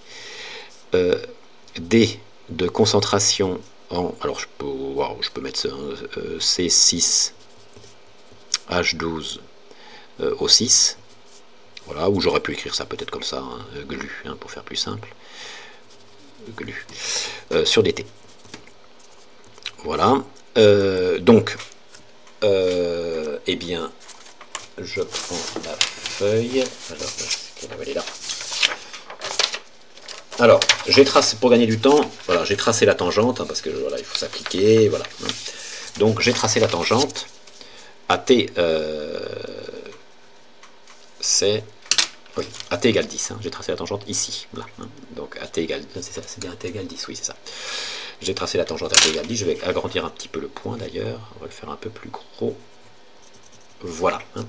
Speaker 1: D de concentration... Alors je peux mettre ça, hein, C6 H12 O6, voilà, ou j'aurais pu écrire ça peut-être comme ça, hein, GLU, hein, pour faire plus simple, GLU, sur dt. Voilà, donc, eh bien, je prends la feuille, alors, elle est là. Alors, j'ai tracé, pour gagner du temps, voilà, j'ai tracé la tangente, hein, parce que voilà, il faut s'appliquer, voilà. Hein. Donc j'ai tracé la tangente à t, c'est, oui, à t égale 10, hein, j'ai tracé la tangente ici, là, hein. Donc à t égale, c'est ça, c'est bien à t égale 10, oui c'est ça. J'ai tracé la tangente à t égale 10, je vais agrandir un petit peu le point d'ailleurs, on va le faire un peu plus gros, voilà. Hein.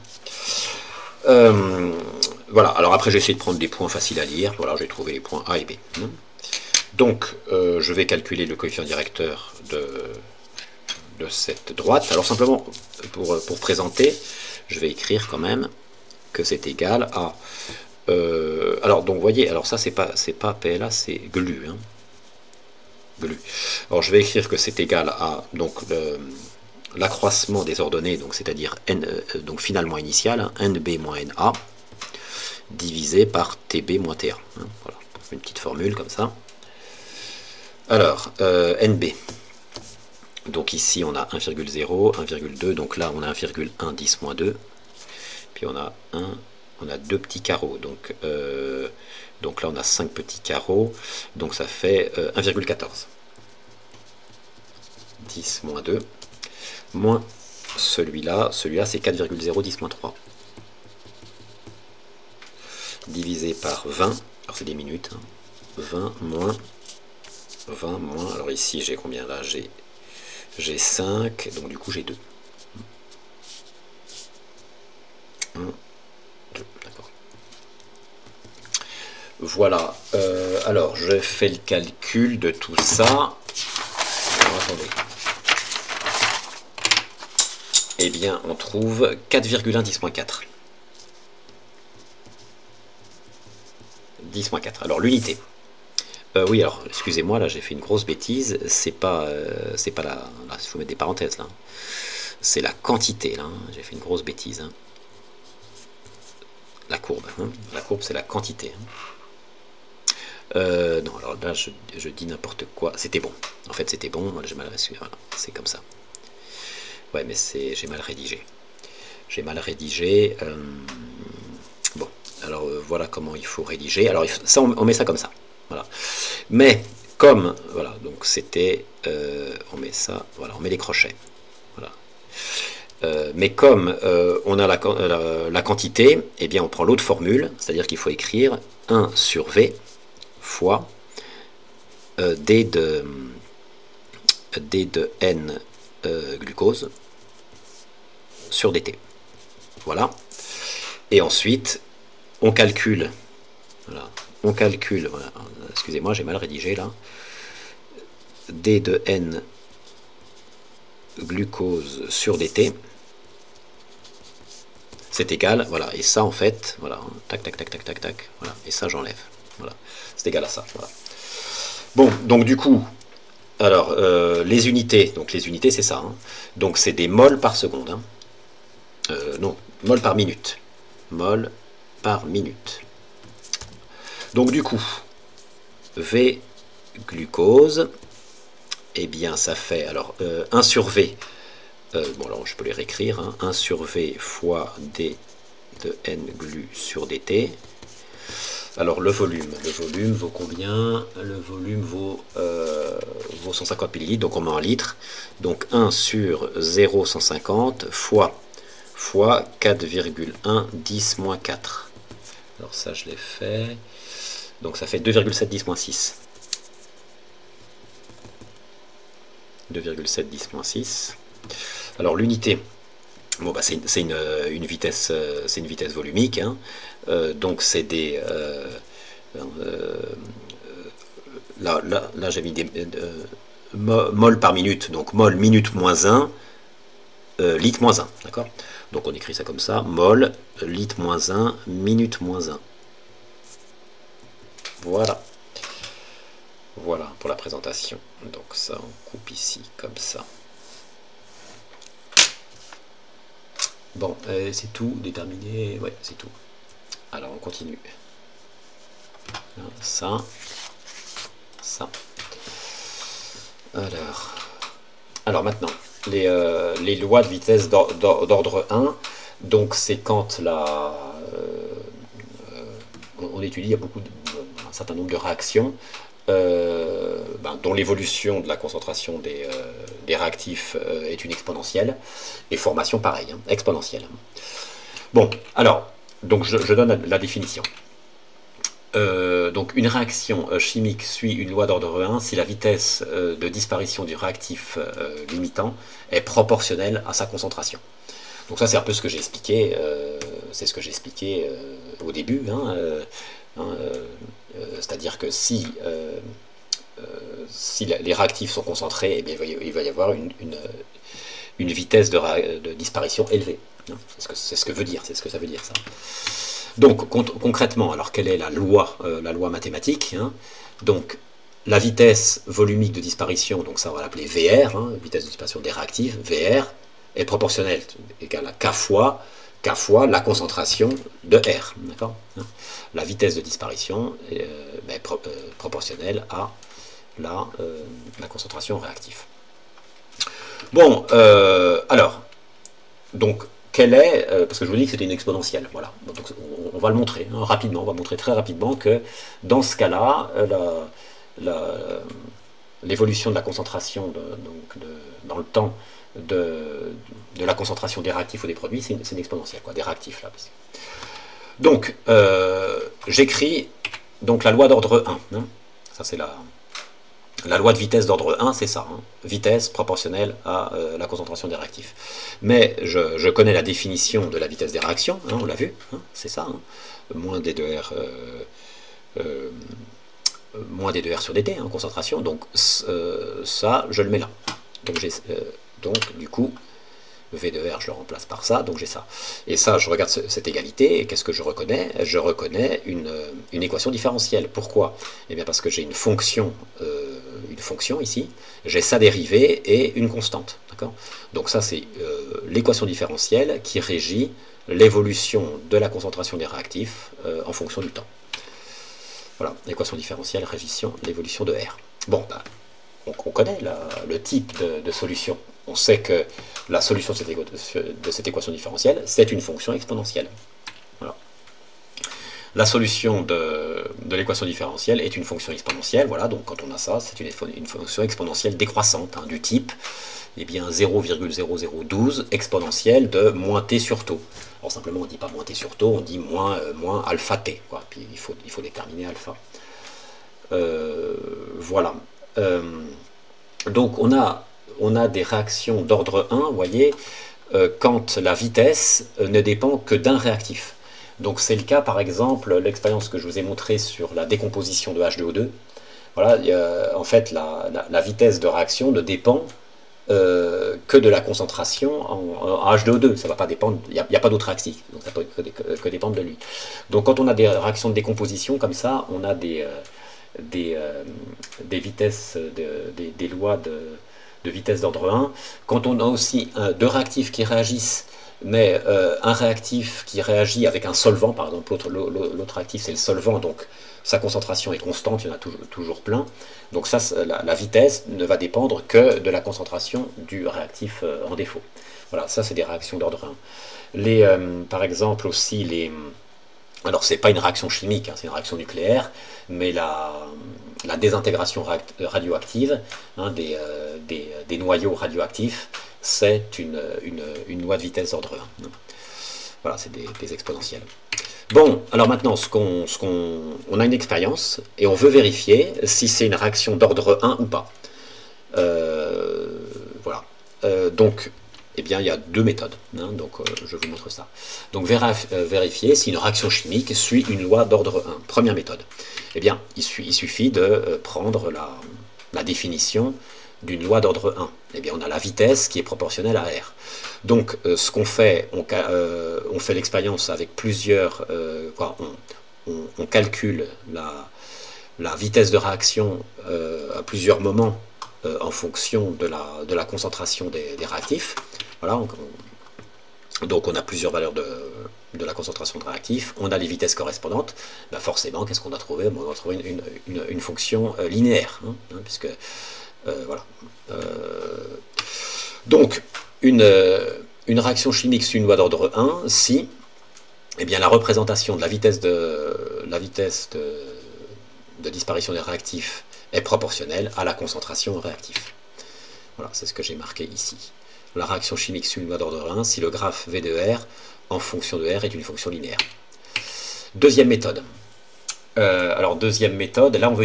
Speaker 1: Voilà, alors après j'ai essayé de prendre des points faciles à lire, voilà, j'ai trouvé les points A et B. Donc je vais calculer le coefficient directeur de cette droite. Alors simplement pour présenter, je vais écrire quand même que c'est égal à... alors donc vous voyez, alors ça c'est pas PLA, c'est GLU. Hein. GLU. Alors je vais écrire que c'est égal à donc l'accroissement des ordonnées, donc c'est-à-dire n, donc finalement initial, hein, NB moins NA, divisé par TB moins T1. Hein, voilà, une petite formule comme ça. Alors, NB. Donc ici on a 1,0, 1,2, donc là on a 1,1, 10 moins 2. Puis on a deux petits carreaux. Donc là on a 5 petits carreaux. Donc ça fait 1,14. 10 moins 2. Moins celui-là c'est 4,0, 10 moins 3. Divisé par 20, alors c'est des minutes, hein. 20 moins, alors ici j'ai combien là, j'ai 5, donc du coup j'ai 2. voilà. Alors, je fais le calcul de tout ça. Alors, attendez. Eh bien, on trouve 4,1 10-4. 10-4. Alors, l'unité. Oui, alors, excusez-moi, là, j'ai fait une grosse bêtise. C'est pas la... Là, il faut mettre des parenthèses, là. C'est la quantité, là. J'ai fait une grosse bêtise. Hein. La courbe. Hein. La courbe, c'est la quantité. Hein. Non, alors là, je dis n'importe quoi. C'était bon. En fait, c'était bon. J'ai mal reçu. Voilà, c'est comme ça. Ouais, mais j'ai mal rédigé. J'ai mal rédigé. Bon, alors voilà comment il faut rédiger. Alors, ça, on met ça comme ça. Voilà. Mais, comme, voilà, donc c'était, on met ça, voilà, on met les crochets. Voilà. Mais comme on a la quantité, eh bien, on prend l'autre formule, c'est-à-dire qu'il faut écrire 1 sur V fois D de N glucose sur dt. Voilà. Et ensuite, on calcule. Voilà. On calcule. Voilà. Excusez-moi, j'ai mal rédigé là. D de N glucose sur dt. C'est égal. Voilà. Et ça, en fait, voilà. Tac, tac, tac, tac, tac, tac. Voilà. Et ça, j'enlève. Voilà. C'est égal à ça. Voilà. Bon, donc du coup. Alors, les unités, donc les unités, c'est ça. Hein. Donc, c'est des moles par seconde. Hein. Non, moles par minute. Moles par minute. Donc, du coup, V glucose, eh bien, ça fait, alors, 1 sur V, bon, alors, je peux les réécrire, hein, 1 sur V fois D de N glu sur dt. Alors, le volume vaut combien? Le volume vaut 150 ml, donc on met en litres. Donc 1 sur 0,150 fois 4,1 10-4. Alors ça, je l'ai fait. Donc ça fait 2,7 10-6. 2,7 10-6. Alors l'unité, bon, bah, c'est une vitesse volumique, hein. Donc c'est des là j'ai mis des mol par minute, donc mol minute moins 1, litre moins 1, d'accord. Donc on écrit ça comme ça, mol litre moins 1 minute moins 1. Voilà pour la présentation. Donc ça, on coupe ici comme ça. Bon, c'est tout déterminé. Ouais, c'est tout. Alors on continue. Ça. Alors maintenant, les lois de vitesse d'ordre 1, donc c'est quand on étudie, il y a un certain nombre de réactions dont l'évolution de la concentration des réactifs est une exponentielle, et formation pareil, hein, exponentielle. Bon, alors, donc je donne la définition. Donc une réaction chimique suit une loi d'ordre 1 si la vitesse de disparition du réactif limitant est proportionnelle à sa concentration. Donc ça, c'est un peu ce que j'ai expliqué, au début, hein, c'est-à-dire que si les réactifs sont concentrés, eh bien, il va y avoir une vitesse de disparition élevée. C'est ce que veut dire, c'est ce que ça veut dire, ça. Donc concrètement, alors quelle est la loi mathématique, hein. Donc la vitesse volumique de disparition, donc ça on va l'appeler VR, hein, vitesse de disparition des réactifs, VR, est proportionnelle, égale à K fois la concentration de R, d'accord, hein. La vitesse de disparition est proportionnelle à la concentration réactif. Bon, alors, donc, quelle est, parce que je vous dis que c'était une exponentielle, voilà, donc on va le montrer, hein, rapidement, on va montrer très rapidement que dans ce cas-là, l'évolution de la concentration dans le temps de la concentration des réactifs ou des produits, c'est une exponentielle, quoi, des réactifs là. Donc, j'écris donc la loi d'ordre 1, hein, ça c'est la loi de vitesse d'ordre 1, c'est ça, hein, vitesse proportionnelle à la concentration des réactifs. Mais je connais la définition de la vitesse des réactions, hein, on l'a vu, hein, c'est ça, hein, moins D2R moins d2R sur dt, hein, concentration, donc ça, je le mets là. Donc du coup, V2R, je le remplace par ça, donc j'ai ça. Et ça, je regarde cette égalité, et qu'est-ce que je reconnais? Je reconnais une équation différentielle. Pourquoi? Eh bien parce que j'ai une fonction ici, j'ai sa dérivée et une constante. Donc ça, c'est l'équation différentielle qui régit l'évolution de la concentration des réactifs en fonction du temps. Voilà, l'équation différentielle régissant l'évolution de R. Bon, ben, on connaît le type de solution. On sait que la solution de cette équation différentielle, c'est une fonction exponentielle. Voilà. La solution de l'équation différentielle est une fonction exponentielle. Voilà, donc quand on a ça, c'est une fonction exponentielle décroissante, hein, du type 0,0012 exponentielle de moins t sur tau. Alors simplement, on ne dit pas moins t sur tau, on dit moins alpha t. Quoi. Puis il faut déterminer alpha. Voilà. Donc on a des réactions d'ordre 1, vous voyez, quand la vitesse ne dépend que d'un réactif. Donc c'est le cas, par exemple, l'expérience que je vous ai montrée sur la décomposition de H2O2. Voilà, en fait, la vitesse de réaction ne dépend que de la concentration en H2O2. Ça va pas dépendre, il n'y a pas d'autre réactif, donc ça peut que dépendre de lui. Donc quand on a des réactions de décomposition comme ça, on a des vitesses, des lois de vitesse d'ordre 1. Quand on a aussi deux réactifs qui réagissent, mais un réactif qui réagit avec un solvant, par exemple l'autre réactif c'est le solvant, donc sa concentration est constante, il y en a toujours plein. Donc ça, la vitesse ne va dépendre que de la concentration du réactif en défaut. Voilà, ça c'est des réactions d'ordre 1. Par exemple aussi alors c'est pas une réaction chimique, hein, c'est une réaction nucléaire, mais la désintégration radioactive, hein, des noyaux radioactifs, c'est une loi de vitesse d'ordre 1. Voilà, c'est des exponentielles. Bon, alors maintenant, on a une expérience et on veut vérifier si c'est une réaction d'ordre 1 ou pas. Voilà. Donc, eh bien, il y a deux méthodes. Hein, donc, je vous montre ça. Donc, vérifier si une réaction chimique suit une loi d'ordre 1. Première méthode. Eh bien, il suffit de prendre la définition d'une loi d'ordre 1. Eh bien, on a la vitesse qui est proportionnelle à R. Donc, ce qu'on fait, on fait l'expérience avec plusieurs... on calcule la vitesse de réaction à plusieurs moments en fonction de la concentration des réactifs. Voilà, donc on a plusieurs valeurs de la concentration de réactifs, on a les vitesses correspondantes. Ben forcément, qu'est-ce qu'on a trouvé? On a trouvé une fonction linéaire, hein, puisque voilà. Donc, une réaction chimique suit une loi d'ordre 1 si eh bien, la représentation de la vitesse de disparition des réactifs est proportionnelle à la concentration en réactif. Voilà, c'est ce que j'ai marqué ici. La réaction chimique suit une loi d'ordre 1 si le graphe V de R en fonction de R est une fonction linéaire. Deuxième méthode. Alors deuxième méthode, là on va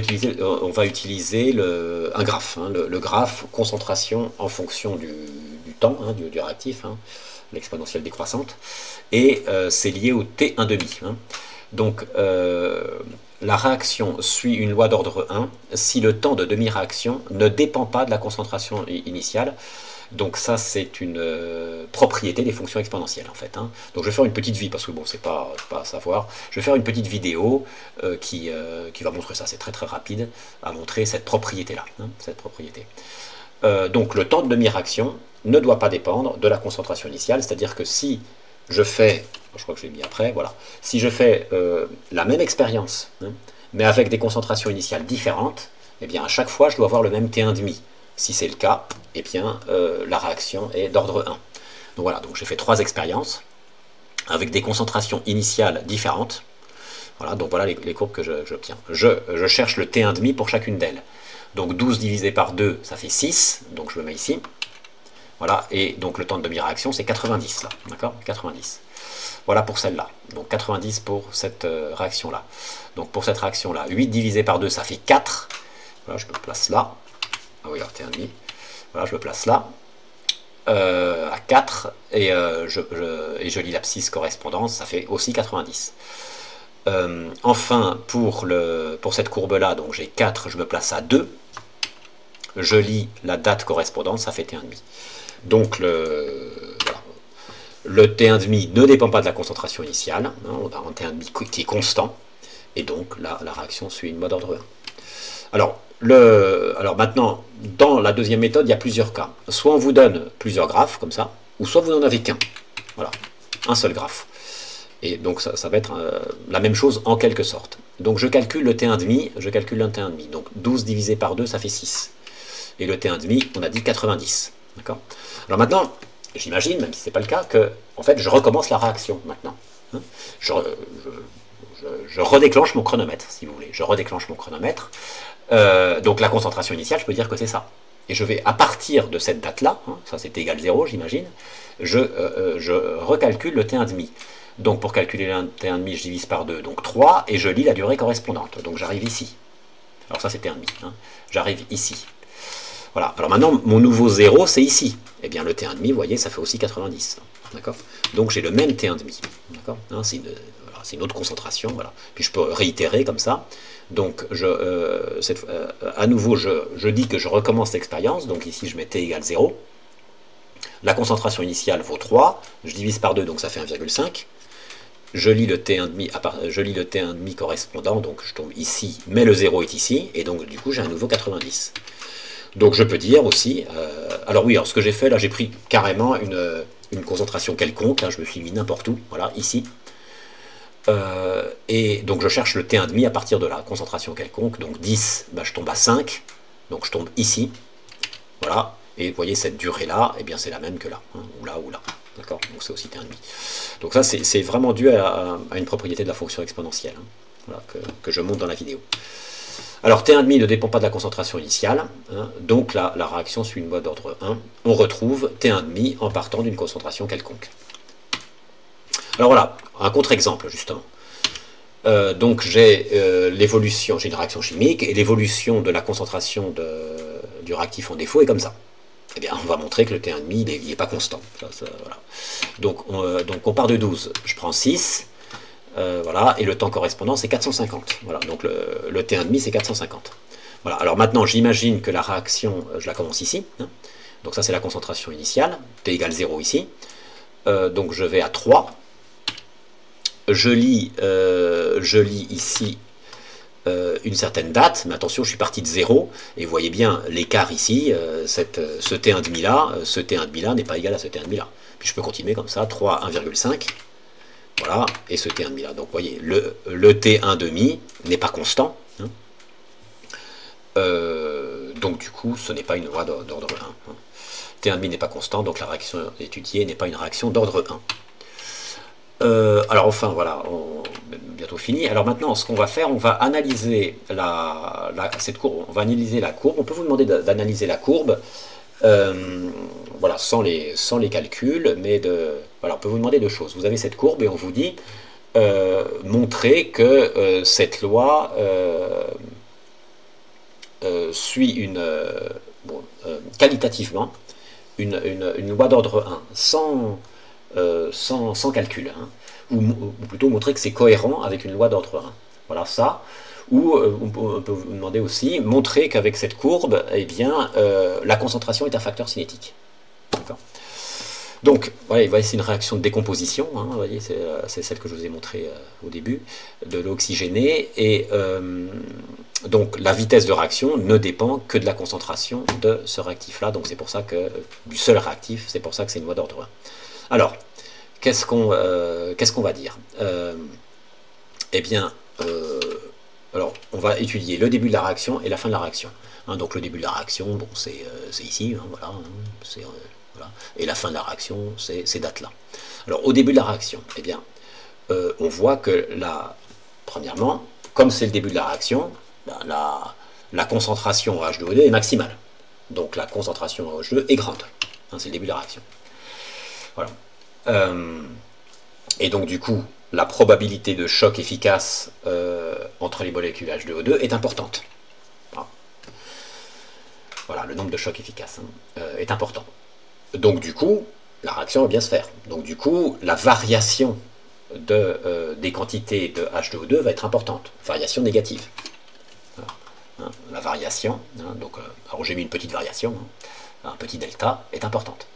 Speaker 1: utiliser un graphe, hein, le graphe concentration en fonction du temps, hein, du réactif, hein, l'exponentielle décroissante, et c'est lié au T1,5. Hein. Donc la réaction suit une loi d'ordre 1 si le temps de demi-réaction ne dépend pas de la concentration initiale. Donc ça, c'est une propriété des fonctions exponentielles, en fait. Hein. Donc je vais faire une petite vidéo, parce que bon, c'est pas à savoir. Je vais faire une petite vidéo qui va montrer ça. C'est très très rapide à montrer cette propriété-là. Hein, cette propriété. Donc le temps de demi-réaction ne doit pas dépendre de la concentration initiale. C'est-à-dire que si je fais, je crois que je l'ai mis après, voilà. Si je fais la même expérience, hein, mais avec des concentrations initiales différentes, eh bien à chaque fois, je dois avoir le même T1,5. Si c'est le cas, eh bien, la réaction est d'ordre 1. Donc voilà, donc j'ai fait 3 expériences avec des concentrations initiales différentes. Voilà, donc voilà les courbes que j'obtiens. Je cherche le T1,5 pour chacune d'elles. Donc 12 divisé par 2, ça fait 6, donc je le mets ici. Voilà, et donc le temps de demi-réaction, c'est 90, là, d'accord, 90. Voilà pour celle-là, donc 90 pour cette réaction-là. Donc pour cette réaction-là, 8 divisé par 2, ça fait 4. Voilà, je me place là. Ah oui, alors T1,5. Voilà, je le place là, à 4, et je lis l'abscisse correspondance, ça fait aussi 90. Enfin, pour cette courbe-là, donc j'ai 4, je me place à 2. Je lis la date correspondante, ça fait T1,5. Donc le T1,5 ne dépend pas de la concentration initiale, hein, on a un T1,5 qui est constant, et donc là, la réaction suit une mode ordre 1. Alors maintenant, dans la deuxième méthode, il y a plusieurs cas. Soit on vous donne plusieurs graphes, comme ça, ou soit vous n'en avez qu'un. Voilà, un seul graphe. Et donc ça va être la même chose en quelque sorte. Donc je calcule le T1,5, je calcule un T1,5. Donc 12 divisé par 2, ça fait 6. Et le T1,5, on a dit 90. D'accord ? Alors maintenant, j'imagine, même si ce n'est pas le cas, que en fait, je recommence la réaction maintenant. Hein, je redéclenche mon chronomètre, si vous voulez. Je redéclenche mon chronomètre. Donc la concentration initiale, je peux dire que c'est ça. Et je vais, à partir de cette date-là, hein, ça c'est égal 0, j'imagine, je recalcule le T1,5. Donc pour calculer le T1,5, je divise par 2, donc 3, et je lis la durée correspondante. Donc j'arrive ici. Alors ça c'est T1,5. Hein. J'arrive ici. Voilà. Alors maintenant, mon nouveau 0, c'est ici. Eh bien, le T1,5, vous voyez, ça fait aussi 90. D'accord ? Donc, j'ai le même T1,5. D'accord ? Hein, c'est une autre concentration. Voilà. Puis, je peux réitérer comme ça. Donc, à nouveau, je dis que je recommence l'expérience. Donc, ici, je mets T égale 0. La concentration initiale vaut 3. Je divise par 2, donc ça fait 1,5. Je lis le T1,5 correspondant. Donc, je tombe ici, mais le 0 est ici. Et donc, du coup, j'ai un nouveau 90. Donc je peux dire aussi, alors oui, alors ce que j'ai fait là, j'ai pris carrément une concentration quelconque, hein, je me suis mis n'importe où, voilà, ici. Et donc je cherche le T1,5 à partir de la concentration quelconque, donc 10, bah, je tombe à 5, donc je tombe ici, voilà, et vous voyez cette durée-là, eh bien c'est la même que là, hein, ou là, d'accord, donc c'est aussi T1,5. Donc ça c'est vraiment dû à une propriété de la fonction exponentielle, hein, voilà, que je montre dans la vidéo. Alors T1,5 ne dépend pas de la concentration initiale, hein, donc la réaction suit une mode d'ordre 1. On retrouve T1,5 en partant d'une concentration quelconque. Alors voilà, un contre-exemple justement. Donc j'ai l'évolution, j'ai une réaction chimique, et l'évolution de la concentration du réactif en défaut est comme ça. Eh bien, on va montrer que le T1,5 il n'est pas constant. Voilà. Donc on part de 12, je prends 6. Voilà, et le temps correspondant c'est 450. Voilà, donc le T1,5 c'est 450. Voilà, alors maintenant j'imagine que la réaction, je la commence ici. Hein. Donc ça c'est la concentration initiale, T égale 0 ici. Donc je vais à 3. Je lis ici une certaine date, mais attention, je suis parti de 0, et vous voyez bien l'écart ici, ce T1,5 là, n'est pas égal à ce T1,5 là. Puis je peux continuer comme ça, 3, 1,5. Voilà, et ce T1,5 là. Donc, vous voyez, le T1,5 n'est pas constant. Hein. Donc, du coup, ce n'est pas une loi d'ordre 1. Hein. T1,5 n'est pas constant, donc la réaction étudiée n'est pas une réaction d'ordre 1. Alors, enfin, voilà, bientôt fini. Alors maintenant, ce qu'on va faire, on va analyser cette courbe. On va analyser la courbe. On peut vous demander d'analyser la courbe. Voilà, sans les calculs, mais voilà, on peut vous demander deux choses. Vous avez cette courbe et on vous dit montrer que cette loi suit qualitativement une loi d'ordre 1, sans calcul, hein, ou plutôt montrer que c'est cohérent avec une loi d'ordre 1. Voilà ça. Ou on peut vous demander aussi, montrer qu'avec cette courbe, eh bien, la concentration est un facteur cinétique. Donc, ouais, c'est une réaction de décomposition, hein, vous voyez, c'est celle que je vous ai montrée au début, de l'eau oxygénée, et donc la vitesse de réaction ne dépend que de la concentration de ce réactif-là, donc c'est pour ça que, du seul réactif, c'est pour ça que c'est une loi d'ordre 1. Alors, qu'est-ce qu'on va dire eh bien, alors, on va étudier le début de la réaction et la fin de la réaction. Hein, donc, le début de la réaction, bon, c'est ici, hein, voilà, hein, voilà. Et la fin de la réaction, c'est ces dates-là. Alors, au début de la réaction, eh bien, on voit que, premièrement, comme c'est le début de la réaction, ben, la concentration en H2O2 est maximale. Donc, la concentration en H2 est grande. Hein, c'est le début de la réaction. Voilà. Et donc, du coup, la probabilité de choc efficace entre les molécules H2O2 est importante. Voilà, le nombre de chocs efficaces est important. Donc du coup, la réaction va bien se faire. Donc du coup, la variation des quantités de H2O2 va être importante, variation négative. Voilà. Hein, la variation, hein, donc, alors j'ai mis une petite variation, hein, un petit delta, est importante.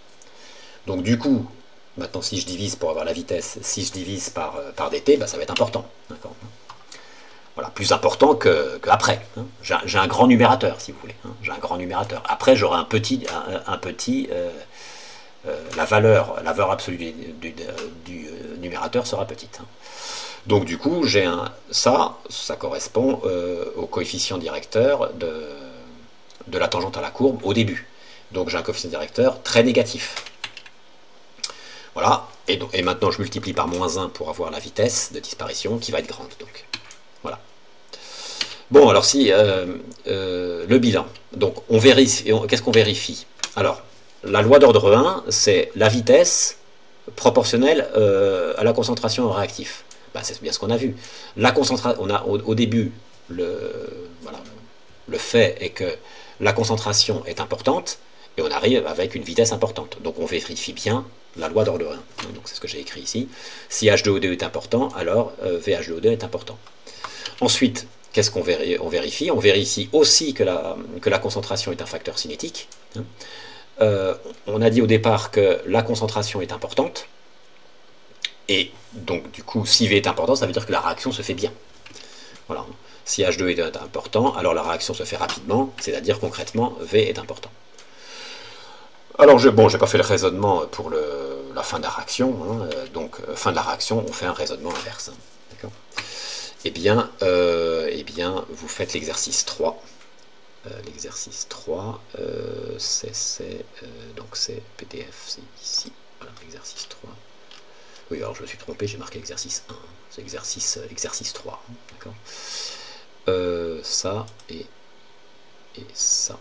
Speaker 1: Donc du coup, maintenant si je divise pour avoir la vitesse, si je divise par dt, ben, ça va être important. Voilà, plus important qu'après. Hein. J'ai un grand numérateur, si vous voulez. Hein. J'ai un grand numérateur. Après, j'aurai un petit la valeur absolue du numérateur sera petite. Hein. Donc du coup, j'ai ça correspond au coefficient directeur de la tangente à la courbe au début. Donc j'ai un coefficient directeur très négatif. Voilà, et maintenant je multiplie par -1 pour avoir la vitesse de disparition qui va être grande. Donc voilà. Bon, alors si le bilan, donc on vérifie, qu'est-ce qu'on vérifie? Alors, la loi d'ordre 1, c'est la vitesse proportionnelle à la concentration en réactif. Ben, c'est bien ce qu'on a vu. La concentration, on a au début, voilà, le fait est que la concentration est importante, et on arrive avec une vitesse importante. Donc on vérifie bien la loi d'ordre 1. Donc c'est ce que j'ai écrit ici. Si H2O2 est important, alors VH2O2 est important. Ensuite, qu'est-ce qu'on vérifie? On vérifie aussi que la concentration est un facteur cinétique. On a dit au départ que la concentration est importante. Et donc, du coup, si V est important, ça veut dire que la réaction se fait bien. Voilà. Si H2 est important, alors la réaction se fait rapidement, c'est-à-dire concrètement, V est important. Alors, je n'ai pas fait le raisonnement pour la fin de la réaction. Hein. Donc, fin de la réaction, on fait un raisonnement inverse. D'accord ? Eh bien, vous faites l'exercice 3. L'exercice 3, donc c'est PDF, c'est ici. Voilà, exercice 3. Oui, alors je me suis trompé, j'ai marqué exercice 1. C'est exercice 3. D'accord. Ça et ça.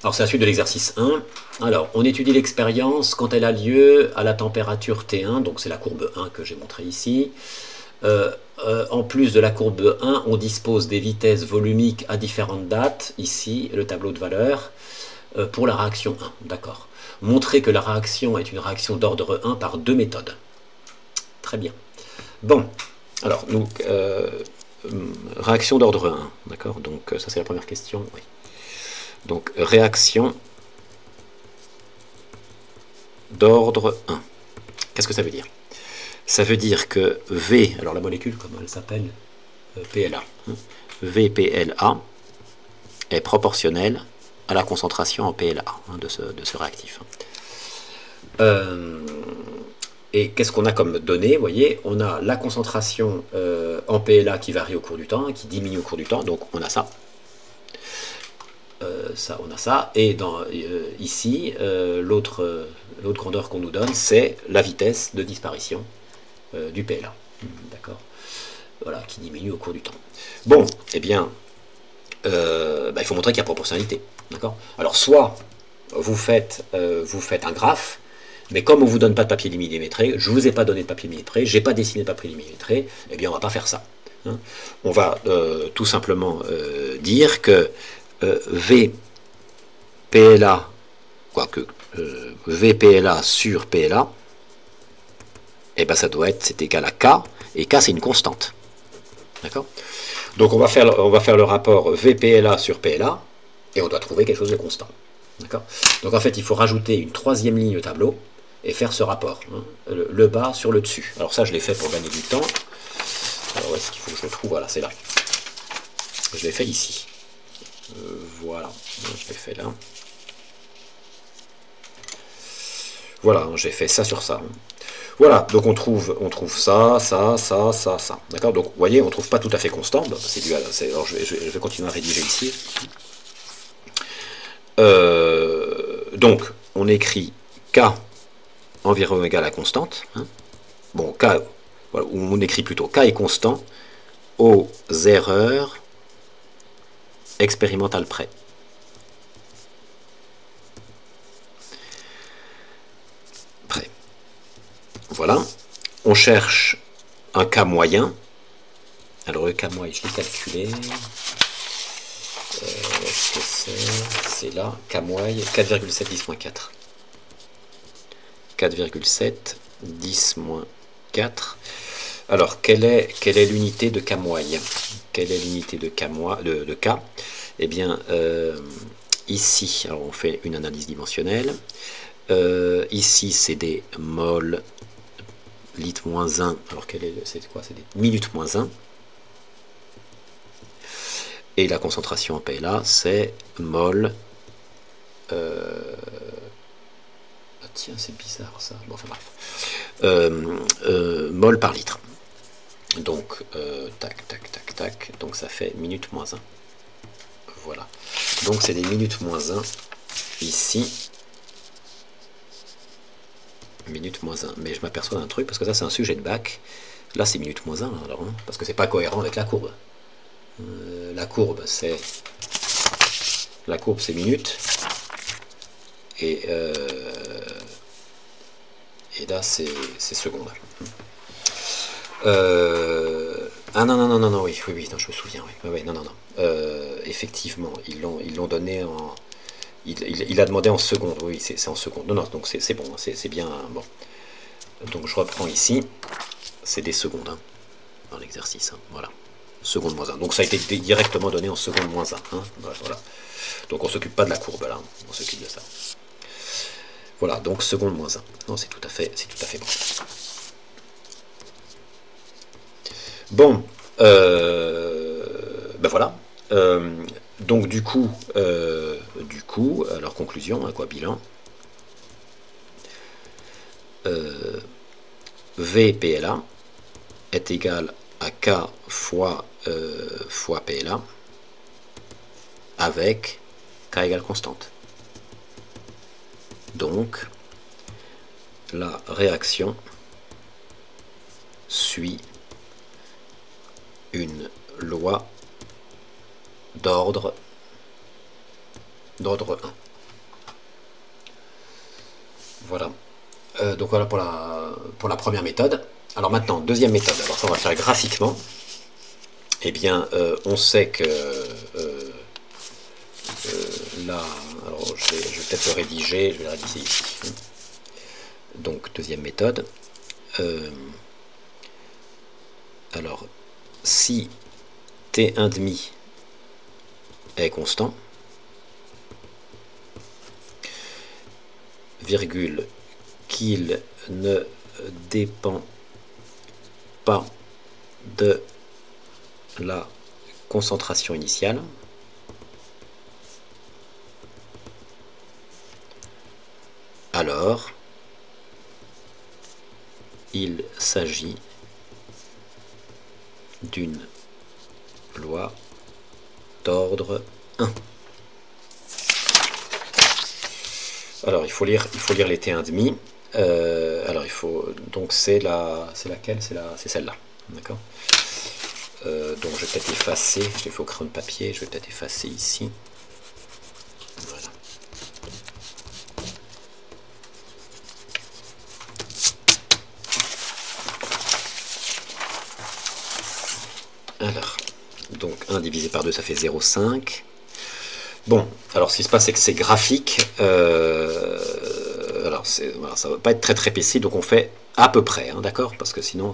Speaker 1: Alors c'est la suite de l'exercice 1. Alors, on étudie l'expérience quand elle a lieu à la température T1, donc c'est la courbe 1 que j'ai montrée ici. En plus de la courbe 1, on dispose des vitesses volumiques à différentes dates, ici, le tableau de valeurs, pour la réaction 1. D'accord. Montrer que la réaction est une réaction d'ordre 1 par deux méthodes. Très bien. Bon, alors, nous, réaction d'ordre 1, d'accord. Donc, ça c'est la première question, oui. Donc, réaction d'ordre 1. Qu'est-ce que ça veut dire? Ça veut dire que V, alors la molécule, comment elle s'appelle? PLA. VPLA est proportionnelle à la concentration en PLA de ce réactif. Et qu'est-ce qu'on a comme données? Vous voyez, on a la concentration en PLA qui varie au cours du temps, qui diminue au cours du temps, donc on a ça. On a ça, et ici, l'autre grandeur qu'on nous donne, c'est la vitesse de disparition du PLA. D'accord. Voilà, qui diminue au cours du temps. Bon, eh bien, il faut montrer qu'il y a proportionnalité. D'accord. Alors, soit vous faites un graphe, mais comme on ne vous donne pas de papier millimétré, je ne vous ai pas donné de papier millimétré, je n'ai pas dessiné de papier millimétré, eh bien, on ne va pas faire ça. Hein. On va tout simplement dire que VPLA, quoique VPLA sur PLA, et ben ça doit être, c'est égal à K, et K c'est une constante. D'accord. Donc on va faire le rapport VPLA sur PLA, et on doit trouver quelque chose de constant. D'accord. Donc en fait il faut rajouter une troisième ligne au tableau, et faire ce rapport, hein, le bas sur le dessus. Alors ça je l'ai fait pour gagner du temps. Alors où est-ce qu'il faut que je le trouve? Voilà, c'est là. Je l'ai fait ici. Voilà, je l'ai fait là. Voilà, j'ai fait ça sur ça. Voilà, donc on trouve ça. D'accord. Donc vous voyez, on ne trouve pas tout à fait constant. C'est dû à. Alors je vais continuer à rédiger ici. Donc on écrit K environ égal à constante. Hein. Bon, K, voilà, on écrit plutôt K est constant aux erreurs expérimentales près. Voilà, on cherche un K moyen. Alors le K moyen, je l'ai calculé. Est-ce que c'est là, K-moy, 4,7 10-4. 4,7 10-4. Alors, quelle est l'unité de K-moy? Quelle est l'unité de K? Eh bien, ici, alors on fait une analyse dimensionnelle. Ici, c'est des mol litres moins 1. Alors, c'est quoi? C'est des minutes moins 1. Et la concentration en PLA, c'est mol. Ah tiens, c'est bizarre ça. Bon, enfin bref. Mol par litre. Donc, tac, tac, tac, tac. Donc, ça fait minutes moins 1. Voilà. Donc, c'est des minutes moins 1 ici. Minutes moins 1. Mais je m'aperçois d'un truc, parce que ça, c'est un sujet de bac. Là, c'est minutes moins 1, alors, hein, parce que c'est pas cohérent avec la courbe. La courbe, c'est minutes. Et là, c'est secondes. Ah non, oui, non, je me souviens, oui, non. Effectivement, ils l'ont donné en... Il a demandé en secondes, oui, c'est en secondes. Non, donc c'est bon, c'est bien, bon. Donc je reprends ici, c'est des secondes, hein, dans l'exercice, hein, voilà. Seconde moins 1. Donc ça a été directement donné en seconde moins 1. Hein, voilà. Donc on ne s'occupe pas de la courbe là, on s'occupe de ça. Voilà, donc seconde moins 1. Non, c'est tout à fait bon. Bon, ben voilà. Donc du coup, alors conclusion, hein, quoi, bilan. VPLA est égal à K fois PLA avec K égale constante. Donc, la réaction suit une loi d'ordre 1. Voilà. Donc voilà pour la première méthode. Alors maintenant, deuxième méthode. Alors ça, on va faire graphiquement. Eh bien, on sait que là, alors je vais peut-être le rédiger. Je vais le rédiger ici. Donc deuxième méthode. Alors, si T1,5 est constant, virgule, qu'il ne dépend pas de la concentration initiale, alors il s'agit d'une loi d'ordre 1. Alors il faut lire les T1,5. Alors il faut, donc c'est laquelle? C'est celle-là, d'accord. Donc je vais peut-être effacer, je l'ai fait au crayon de papier, je vais peut-être effacer ici. Voilà. Alors, donc 1 divisé par 2, ça fait 0,5. Bon, alors ce qui se passe, c'est que c'est graphique. Alors, voilà, ça ne va pas être très précis, donc on fait à peu près, hein, d'accord? Parce que sinon,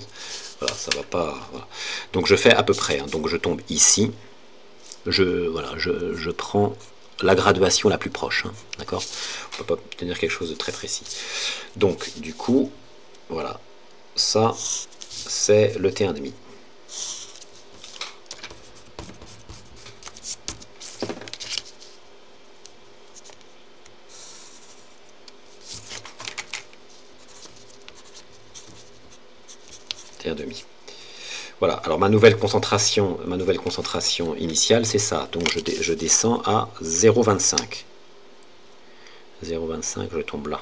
Speaker 1: voilà, ça va pas... Voilà. Donc je fais à peu près, hein, donc je tombe ici. Je prends la graduation la plus proche, hein, d'accord? On ne peut pas obtenir quelque chose de très précis. Donc, du coup, voilà, ça, c'est le T1,5. T1,5. Voilà, alors ma nouvelle concentration initiale, c'est ça. Donc je descends à 0,25. 0,25, je tombe là.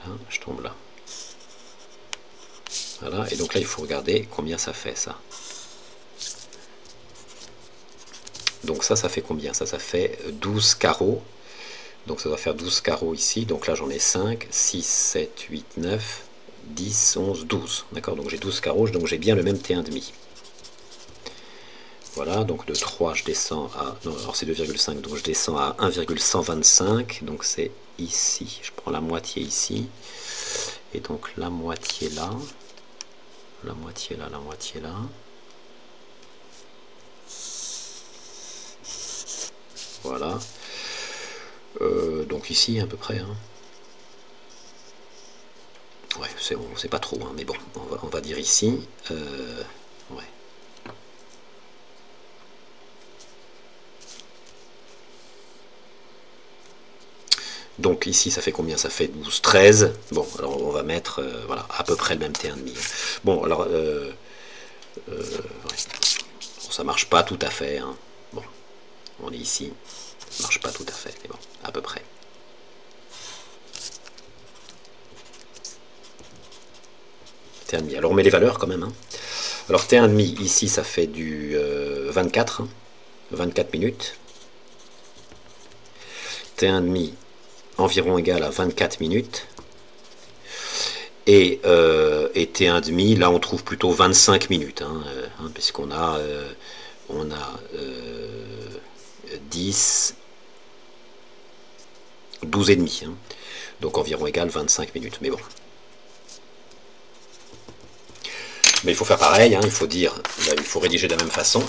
Speaker 1: Voilà, je tombe là. Voilà, et donc là, il faut regarder combien ça fait, ça. Donc ça fait combien? Ça fait 12 carreaux. Donc ça doit faire 12 carreaux ici. Donc là, j'en ai 5, 6, 7, 8, 9... 10, 11, 12. D'accord, donc j'ai 12 carreaux, donc j'ai bien le même T1,5. Voilà, donc de 3, je descends à... Non, alors c'est 2,5, donc je descends à 1,125. Donc c'est ici. Je prends la moitié ici. Et donc la moitié là. La moitié là, la moitié là. Voilà. Donc ici à peu près. Hein. Ouais, c'est pas trop, hein, mais bon, on va dire ici. Ouais. Donc ici, ça fait combien? Ça fait 12, 13. Bon, alors on va mettre voilà, à peu près le même T1,5. Bon, alors, ouais. Bon, ça marche pas tout à fait. Hein. Bon, on est ici. Ça marche pas tout à fait, mais bon, à peu près. T1,5. Alors on met les valeurs quand même. Hein. Alors T1,5, ici, ça fait du 24. Hein, 24 minutes. T1,5 environ égal à 24 minutes. Et T1,5, là on trouve plutôt 25 minutes, hein, puisqu'on a, 10, 12 et demi, hein, donc environ égal 25 minutes, mais bon. Mais il faut faire pareil, hein, il faut dire, là, il faut rédiger de la même façon.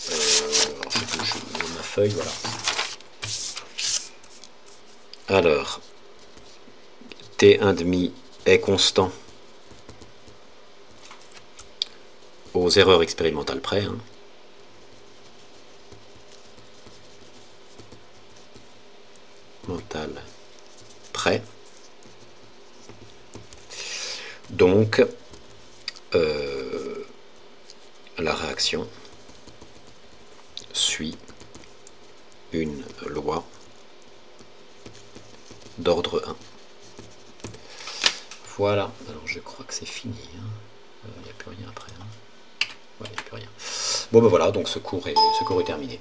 Speaker 1: Alors, je mets ma feuille, voilà. Alors, T1,5 est constant aux erreurs expérimentales près. Hein. Mental près. Donc, la réaction suit une loi d'ordre 1. Voilà, alors je crois que c'est fini. Il n'y a plus rien après. Hein. Ouais, il n'y a plus rien. Bon ben voilà, donc ce cours est terminé.